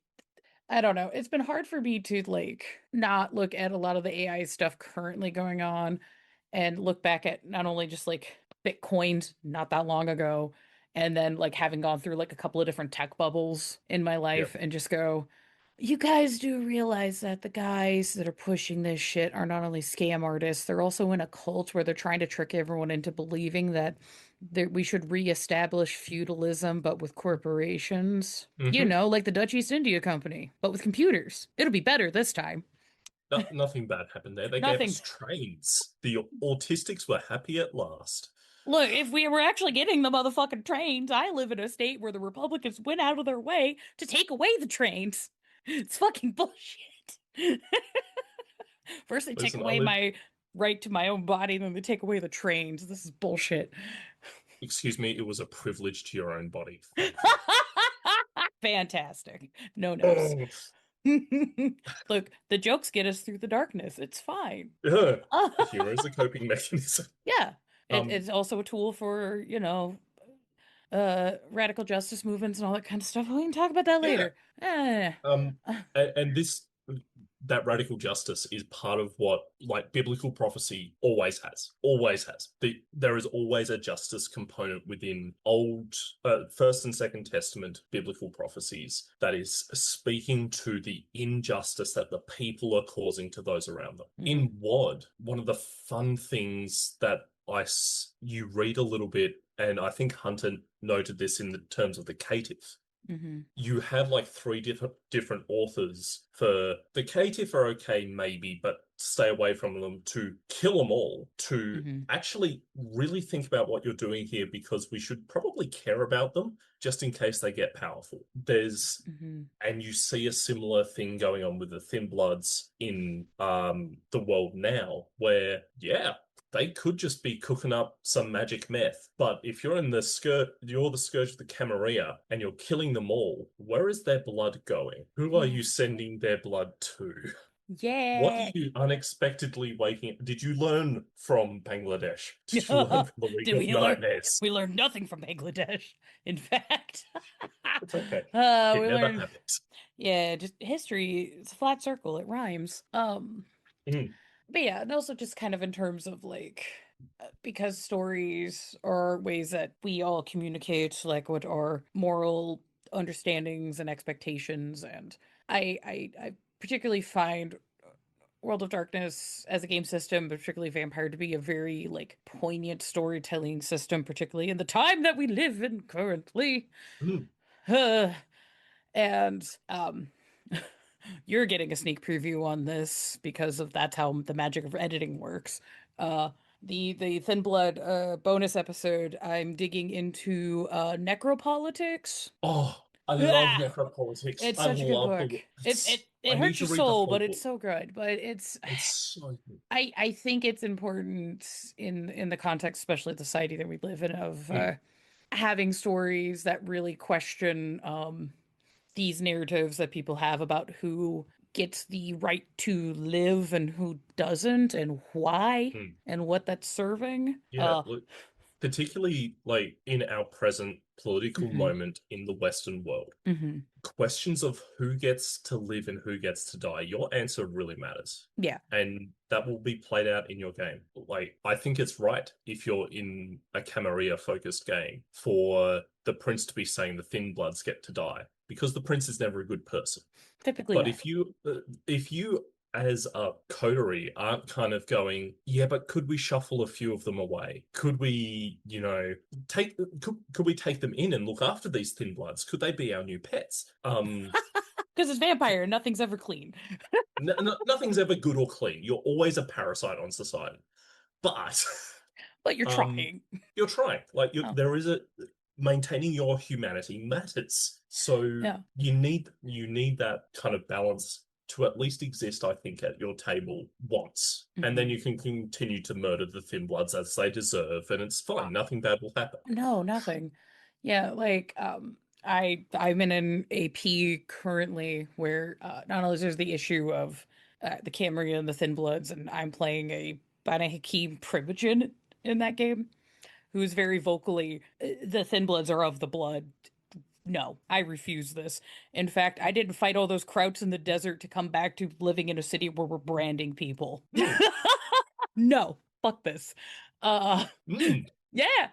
I don't know. It's been hard for me to like not look at a lot of the AI stuff currently going on and look back at not only just like Bitcoins not that long ago and then like having gone through like a couple of different tech bubbles in my Yeah. life and just go, you guys do realize that the guys that are pushing this shit are not only scam artists, they're also in a cult where they're trying to trick everyone into believing that we should reestablish feudalism, but with corporations. You Hmm. know, like the Dutch East India Company, but with computers. It'll be better this time. No, nothing bad happened there. They gave Nothing. us trains. The autistics were happy at last. Look, if we were actually getting the motherfucking trains, I live in a state where the Republicans went out of their way to take away the trains. It's fucking bullshit. First they take Listen, I away live, my right to my own body, then they take away the trains. This is bullshit. excuse me, it was a privilege to your own body. Thank you. Fantastic. No nos. Oh, Look, the jokes get us through the darkness. It's fine. yeah. Humor is a coping mechanism. Yeah. Um, It's also a tool for, radical justice movements and all that kind of stuff. We can talk about that yeah. later. Eh. Um, and this that radical justice is part of what like biblical prophecy always has. There is always a justice component within old First and Second Testament biblical prophecies that is speaking to the injustice that the people are causing to those around them. Mhm. In WoD, one of the fun things that you read a little bit, and I think Hunter noted this in the terms of the cative, Mhm. you have like three different authors for the cative are okay maybe, but stay away from them, to kill them all, to Mhm. actually really think about what you're doing here because we should probably care about them just in case they get powerful. Mhm. And you see a similar thing going on with the Thin Bloods in the world now, where yeah, they could just be cooking up some magic meth. But if you're in the you're the scourge of the Camarilla and you're killing them all, where is their blood going? Who are Yeah. you sending their blood to? What are Yeah. you unexpectedly waking? Did you learn from Bangladesh? Did you learn from the League Did of we learn? Nightmares? We learned nothing from Bangladesh. In fact, It's okay. we It never learned, happens. yeah, just history. It's a flat circle. It rhymes. Mm. But yeah, and also just kind of in terms of like because stories are ways that we all communicate like what our moral understandings and expectations, and I particularly find World of Darkness as a game system, but particularly Vampire, to be a very like poignant storytelling system, particularly in the time that we live in currently. Mm. And you're getting a sneak preview on this because of that's how the magic of editing works. Uh, the Thin Blood bonus episode, I'm digging into necropolitics. Oh, I love Ah, necropolitics. it's I such a good love the book. book. It's, It I need hurts to your read the soul, whole but it's book. so good. But it's It's so good. I think it's important in the context, especially the society that we live in, of Mm. having stories that really question these narratives that people have about who gets the right to live and who doesn't, and why, Mm. and what that's serving. Yeah, look, particularly like in our present political Mhm, moment in the Western world, mhm. questions of who gets to live and who gets to die, your answer really matters. Yeah, And that will be played out in your game. Like, I think it's right if you're in a Camarilla focused game for the prince to be saying the thin bloods get to die, because the prince is never a good person. typically But not. if you as a coterie aren't kind of going, yeah, but could we shuffle a few of them away? Could we, could we take them in and look after these thin bloods? Could they be our new pets? Because it's vampire, nothing's ever clean. Nothing's ever good or clean. You're always a parasite on society. But But you're um, trying. you're trying. Like Oh, there is a maintaining your humanity matters. So yeah. you need that kind of balance to at least exist, I think, at your table once. And then Hmm. you can continue to murder the thin bloods as they deserve, and it's fine. Nothing bad will happen. No, nothing. Yeah, like I'm in an AP currently where not only is there's the issue of the Camry and the Thin Bloods, and I'm playing a Bana Hakeem Primogen in that game, who's very vocally the Thin Bloods are of the blood. No, I refuse this. In fact, I didn't fight all those krauts in the desert to come back to living in a city where we're branding people. Mm, No, fuck this. Uh, mm. yeah.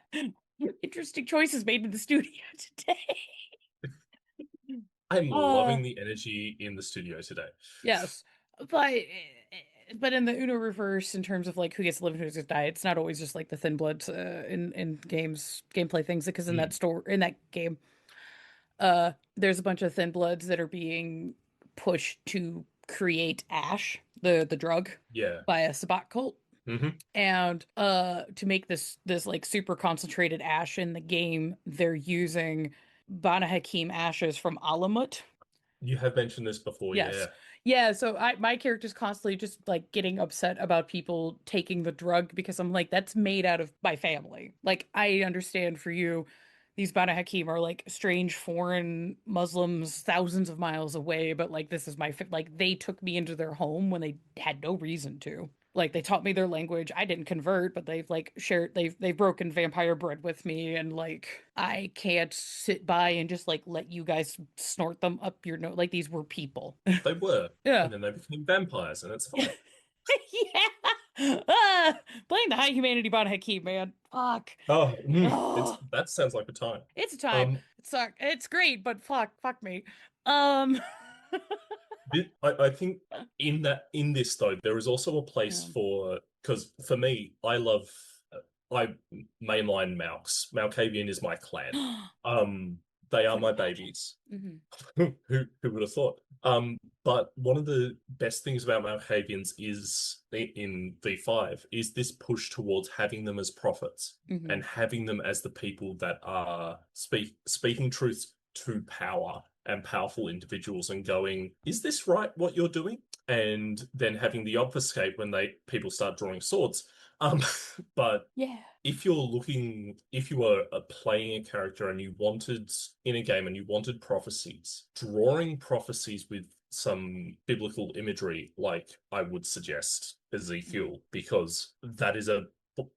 Interesting choices made in the studio today. I'm Uh, loving the energy in the studio today. yes. But but in the Uno reverse, in terms of like who gets to live and who gets to die, it's not always just like the thin bloods in games gameplay things, because in that Mm, store in that game, there's a bunch of thin bloods that are being pushed to create ash, the drug, yeah. by a Sabbat cult. Hmm. And to make this like super concentrated ash in the game, they're using Bana Hakim ashes from Alamut. You have mentioned this before, Yes. yeah. Yeah, so I my character's constantly just like getting upset about people taking the drug because I'm like, that's made out of my family. Like, I understand for you, these Banu Hakim are like strange foreign Muslims thousands of miles away, but like this is like they took me into their home when they had no reason to. Like they taught me their language. I didn't convert, but they've like shared they've broken vampire bread with me, and like I can't sit by and just like let you guys snort them up your nose. Like these were people. They were. Yeah. And then they became vampires, and it's fine. Yeah. Ah, blame the high humanity bot Hakeem, man. Fuck. Oh, it's Oh, that sounds like a time. it's a time. Um, It's great, but fuck me. Um, I think in this though, there is also a place yeah. for, because for me, I mainline Malks. Malkavian is my clan. Um, they are Can my imagine. babies. Hmm. Who would have thought? But one of the best things about Malkavians is in V5 is this push towards having them as prophets Hmm. and having them as the people that are speaking truth to power and powerful individuals and going, is this right what you're doing? And then having the obfuscate when people start drawing swords. Um, but Yeah. if you were playing a character and you wanted in a game and you wanted prophecies, drawing prophecies with some biblical imagery, like I would suggest Mm. Ezekiel, because that is a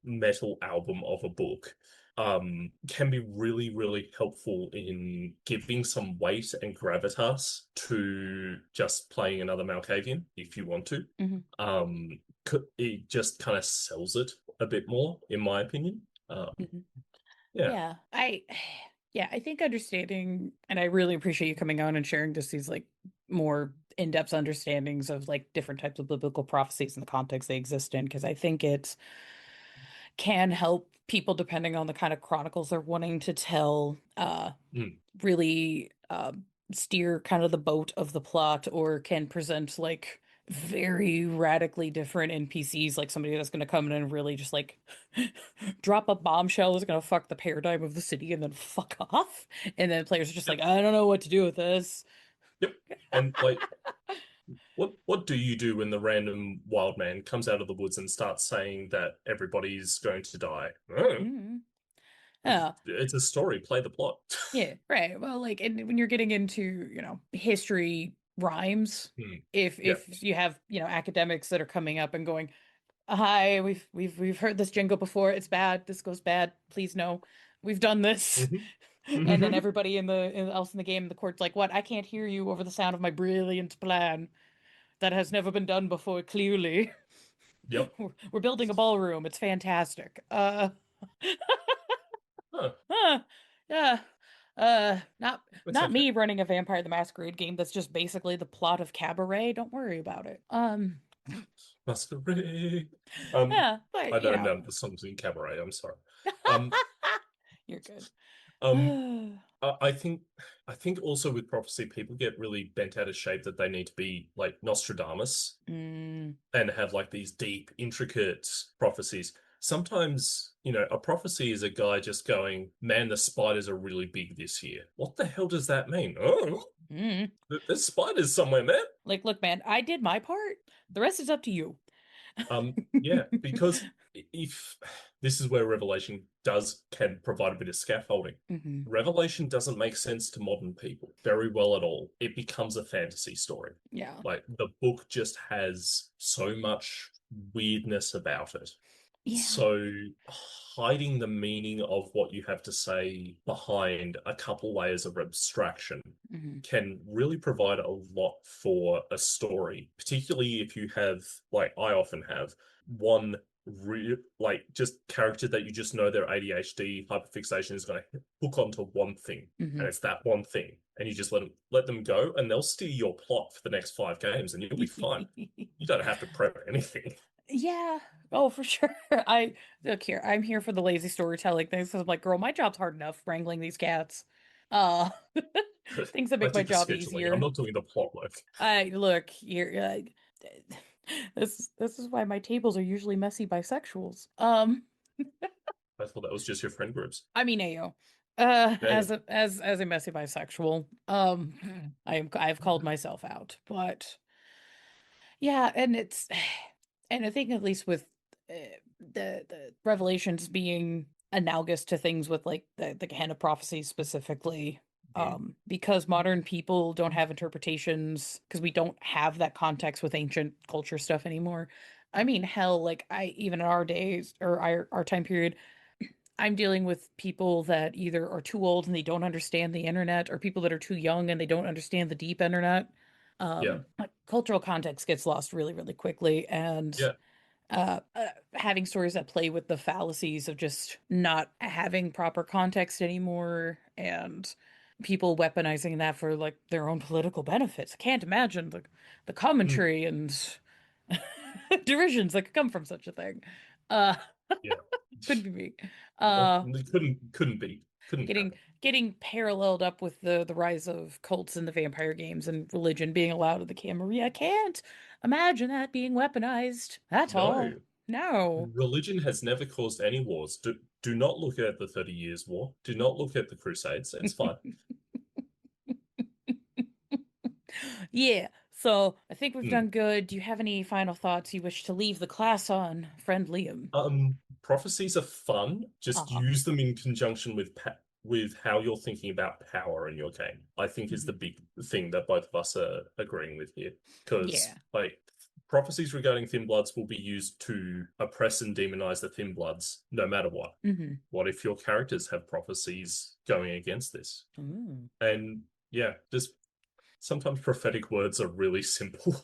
metal album of a book. can be really, really helpful in giving some weight and gravitas to just playing another Malkavian if you want to. Hmm. It just kind of sells it a bit more, in my opinion. Hmm. Yeah. Yeah, yeah, I think understanding, and I really appreciate you coming on and sharing just these like more in-depth understandings of like different types of biblical prophecies and the context they exist in, because I think it can help people depending on the kind of chronicles they're wanting to tell, Mm. really steer kind of the boat of the plot, or can present like very radically different NPCs, like somebody that's going to come in and really just like drop a bombshell that's going to fuck the paradigm of the city and then fuck off. And then players are just Yep. like, I don't know what to do with this. Yep. And like, what do you do when the random wild man comes out of the woods and starts saying that everybody's going to die? Oh, Mm. Yeah. it's a story. Play the plot. Yeah, right. Well, like, and when you're getting into, history rhymes, Hmm. Yeah. if you have, academics that are coming up and going, "Hi, we've heard this jingle before. It's bad. This goes bad. Please no. We've done this." And then Hmm. everybody else in the game, the court's like, "What? I can't hear you over the sound of my brilliant plan that has never been done before, clearly." Yep. We're building a ballroom. It's fantastic. Huh. Huh, yeah. Not That's not okay. me running a Vampire the Masquerade game that's just basically the plot of Cabaret. Don't worry about it. Masquerade. Yeah, but I don't know the songs in Cabaret. I'm sorry. Um, you're good. um, I think also with prophecy, people get really bent out of shape that they need to be like Nostradamus Mm, and have like these deep, intricate prophecies. Sometimes, a prophecy is a guy just going, "Man, the spiders are really big this year." What the hell does that mean? Oh, mm. there's spiders somewhere, man. Like, look, man, I did my part. The rest is up to you. Yeah, because if this is where Revelation does can provide a bit of scaffolding. Hmm. Revelation doesn't make sense to modern people very well at all. It becomes a fantasy story. Yeah. Like the book just has so much weirdness about it. Yeah. So hiding the meaning of what you have to say behind a couple layers of abstraction Hmm. can really provide a lot for a story, particularly if you have, like I often have, one like just character that you just know their ADHD hyperfixation is going to hook onto one thing, Hmm. and it's that one thing, and you just let them go, and they'll steer your plot for the next 5 games, and you'll be fine. You don't have to prep anything. Yeah. Oh, for sure. I look here. I'm here for the lazy storytelling things. 'Cause I'm like, girl, my job's hard enough wrangling these cats. Uh, things that I make my do the job scheduling. I'm easier. not doing the plot work. I look here. This is why my tables are usually messy bisexuals. I thought that was just your friend groups. I mean, Ayo. Yeah, As a messy bisexual, I've called myself out, but yeah, and it's and I think at least with the revelations being analogous to things with like the Gehenna prophecy specifically, yeah. because modern people don't have interpretations because we don't have that context with ancient culture stuff anymore. I mean, hell, like I even in our days or our time period, I'm dealing with people that either are too old and they don't understand the internet, or people that are too young and they don't understand the deep internet. Yeah. Like, cultural context gets lost really, really quickly, and Yeah. having stories that play with the fallacies of just not having proper context anymore, and people weaponizing that for like their own political benefits. I can't imagine the Mm. commentary and derisions that could come from such a thing. Uh, Yeah. could be me. Oh, Uh, it couldn't getting happen. getting paralleled up with the rise of cults in the vampire games and religion being allowed in the camera. I can't imagine that being weaponized at all. No. No. Religion has never caused any wars. Do not look at the 30 Years' War. Do not look at the Crusades. It's fine. Yeah. So I think we've Hmm. done good. Do you have any final thoughts you wish to leave the class on, friend Liam? Prophecies are fun. Just Uh-huh. use them in conjunction with how you're thinking about power in your game. I think is the Mhm. big thing that both of us are agreeing with here. Because Yeah. like prophecies regarding Thin Bloods will be used to oppress and demonize the Thin Bloods no matter what. Hmm. What if your characters have prophecies going against this? Ooh. And yeah, just sometimes prophetic words are really simple.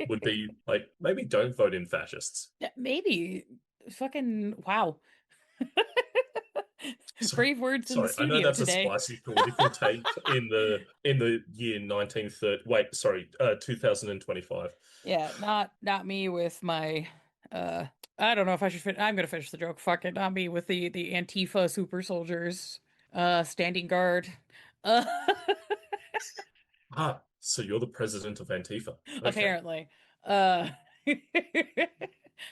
Would be like, maybe don't vote in fascists. Yeah, maybe. Fucking wow. Sorry, Brave words in the sorry. I know studio that's a today. spicy political take in the year 1930. Wait, sorry, 2025. Yeah, not me with my uh I don't know if I should I'm gonna finish the joke. Fuck it, not me with the Antifa super soldiers standing guard. Uh Ah, so you're the president of Antifa. Okay. apparently.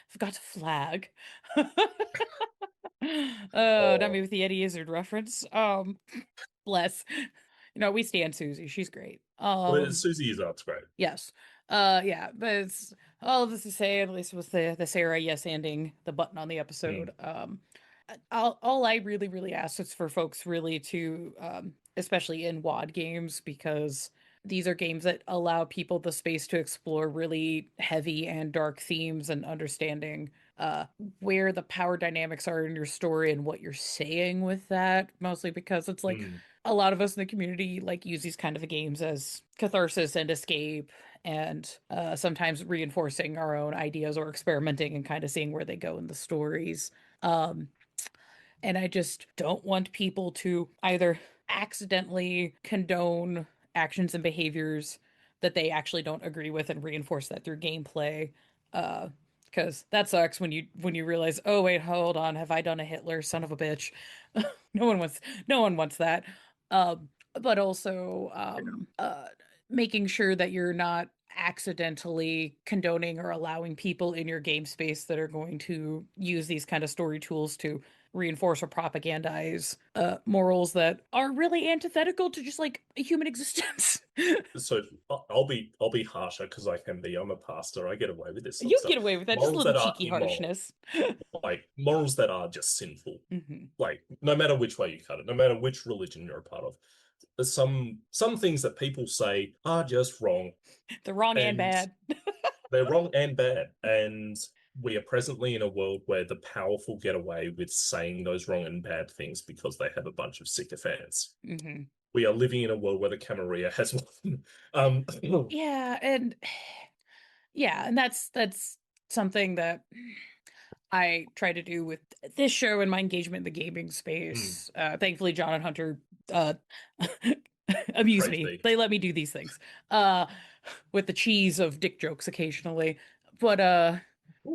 Forgot to flag. Not me Oh, with the Eddie Izzard reference. Bless. We stand Susie. She's great. well, Susie is art's great. Yes. Yeah, but it's all this to say, at least with the Sarah yes ending the button on the episode. Mm, All I really, really ask is for folks really to, especially in WOD games, because these are games that allow people the space to explore really heavy and dark themes and understanding uh where the power dynamics are in your story and what you're saying with that, mostly because it's like mm. a lot of us in the community like use these kind of games as catharsis and escape and sometimes reinforcing our own ideas or experimenting and kind of seeing where they go in the stories. Um, and I just don't want people to either accidentally condone actions and behaviors that they actually don't agree with and reinforce that through gameplay. Because that sucks when you realize, oh wait, hold on, have I done a Hitler, son of a bitch? No one wants no one wants that. But also making sure that you're not accidentally condoning or allowing people in your game space that are going to use these kind of story tools to reinforce or propagandize morals that are really antithetical to just like human existence. So I'll be harsher because I can be. I'm a pastor. I get away with this sort of You stuff. get away with that, just a Morals little that are cheeky immoral, harshness. like morals that are just sinful, Hmm. like no matter which way you cut it, no matter which religion you're a part of, there's some things that people say are just wrong, The wrong and and bad. they're wrong and bad. And we are presently in a world where the powerful get away with saying those wrong and bad things because they have a bunch of sycophants. Hmm. We are living in a world where the Camarilla has one. Um, Yeah, and yeah, and that's something that I try to do with this show and my engagement in the gaming mm, space. Thankfully, John and Hunter uh, amuse praise me. be. They let me do these things uh, with the cheese of dick jokes occasionally. But Ooh,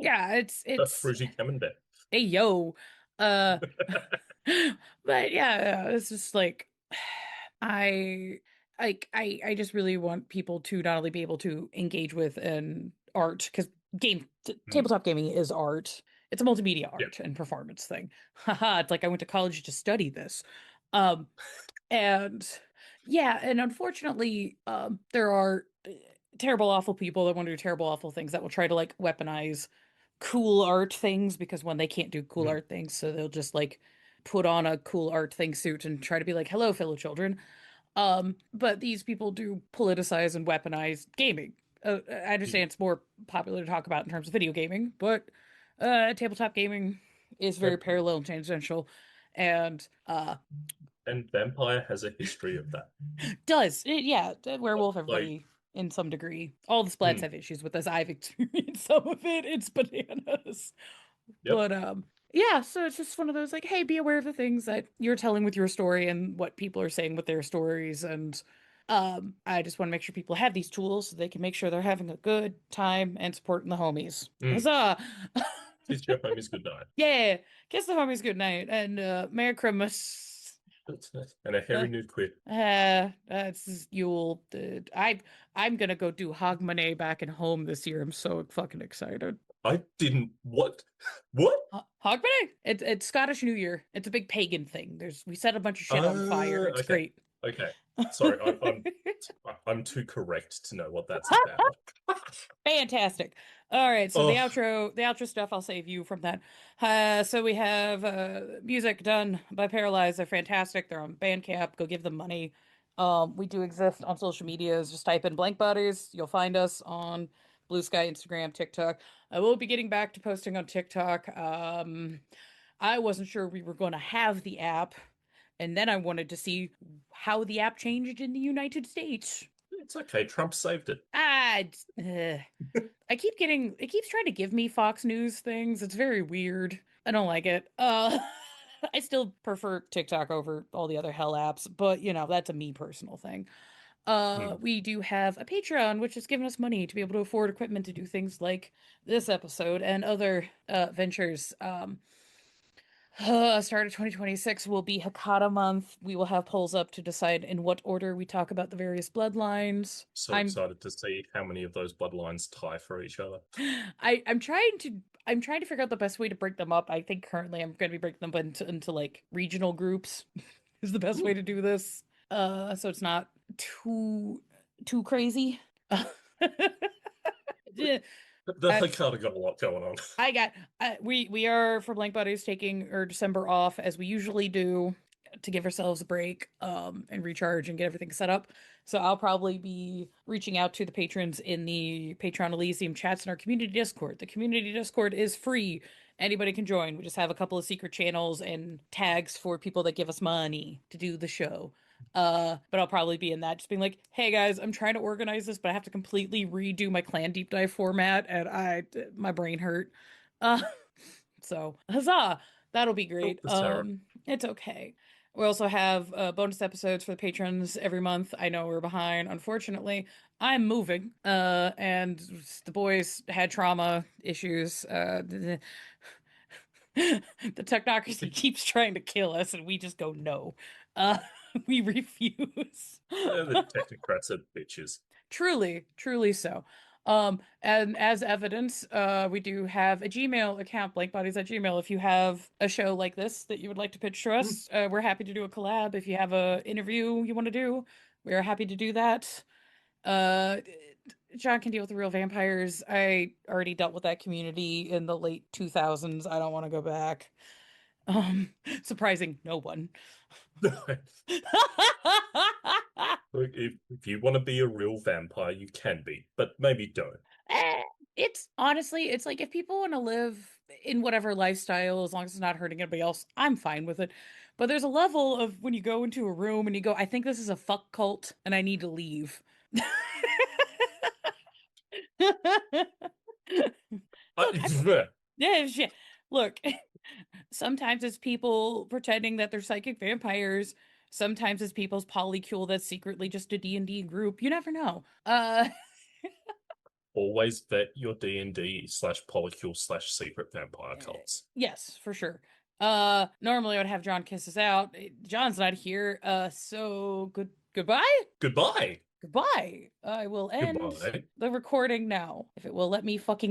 yeah, a it's fruity camembert. hey yo. Uh, but yeah, it's just like I I just really want people to not only be able to engage with an art because Mm, tabletop gaming is art. It's a multimedia yeah. art and performance thing. Haha, it's like I went to college to study this. Um, and yeah, and unfortunately, there are terrible, awful people that want to do terrible, awful things that will try to like weaponize cool art things because when they can't do cool Mm, art things, so they'll just like put on a cool art thing suit and try to be like, "Hello, fellow children." But these people do politicize and weaponize gaming. I mm. understand it's more popular to talk about in terms of video gaming, but tabletop gaming is very Yep. parallel and tangential, and And Vampire has a history of that. yeah, werewolf Like, everybody in some degree. All the splats mm, have issues with this. I've experienced some of it. It's bananas. yep. But yeah, so it's just one of those like, hey, be aware of the things that you're telling with your story and what people are saying with their stories. And I just want to make sure people have these tools so they can make sure they're having a good time and supporting the homies. Mm. Huzzah! Kiss your homies goodnight. Yeah, kiss the homies good night and Merry Christmas. And a Uh, hairy nude quit. that's Yule. I'm gonna go do Hogmanay back at home this year. I'm so fucking excited. I didn't. What? What? Hogmanay? It's Scottish New Year. It's a big pagan thing. We set a bunch of shit on fire. It's Okay. great. Okay. Sorry, I'm too correct to know what that's about. Fantastic. All right, so Oh, the outro stuff, I'll save you from that. So we have music done by Paralyze. They're fantastic. They're on Bandcamp. Go give them money. We do exist on social medias. Just type in Blank Bodies. You'll find us on Blue Sky, Instagram, TikTok. I will be getting back to posting on TikTok. I wasn't sure we were going to have the app, and then I wanted to see how the app changed in the United States. It's okay. Trump saved it. Ah, I keep getting it keeps trying to give me Fox News things. It's very weird. I don't like it. I still prefer TikTok over all the other hell apps, but that's a me personal thing. Hmm. We do have a Patreon, which has given us money to be able to afford equipment to do things like this episode and other ventures. Start of 2026 will be Hakata month. We will have polls up to decide in what order we talk about the various bloodlines. So excited to see how many of those bloodlines tie for each other. I'm trying to figure out the best way to break them up. I think currently I'm going to be breaking them up into like regional groups is the best way Hmm. to do this. So it's not too crazy. Yeah, The I, Hikata got a lot going on. I got we are for Blank Buddies taking our December off as we usually do to give ourselves a break and recharge and get everything set up. So I'll probably be reaching out to the patrons in the Patreon Elysium chats in our community Discord. The community Discord is free. Anybody can join. We just have a couple of secret channels and tags for people that give us money to do the show. But I'll probably be in that, just being like, "Hey guys, I'm trying to organize this, but I have to completely redo my clan deep dive format, and my brain hurt." Uh, so huzzah, that'll be Oh, great. the Sara. It's okay. We also have bonus episodes for the patrons every month. I know we're behind, unfortunately. I'm moving, and the boys had trauma issues. The technocracy keeps trying to kill us, and we just go no. Uh, we refuse. The technocrats are bitches. Truly, truly so. And as evidence, we do have a Gmail account, blankbodies at Gmail. If you have a show like this that you would like to pitch to Hmm. us, we're happy to do a collab. If you have a interview you want to do, we are happy to do that. Uh, John can deal with the real vampires. I already dealt with that community in the late 2000s. I don't want to go back. Um, Surprising no one. Look, if you want to be a real vampire, you can be, but maybe don't. Eh, it's honestly, it's like if people want to live in whatever lifestyle, as long as it's not hurting anybody else, I'm fine with it. But there's a level of when you go into a room and you go, I think this is a fuck cult and I need to leave. Look, yeah, shit. Look, sometimes it's people pretending that they're psychic vampires. Sometimes it's people's polycule that's secretly just a D&D group. You never know. Always vet your D&D / polycule / secret vampire cults. Yes, for sure. Normally I would have John kiss us out. John's not here. So goodbye? Goodbye. Goodbye. I will end Goodbye. the recording now. If it will let me fucking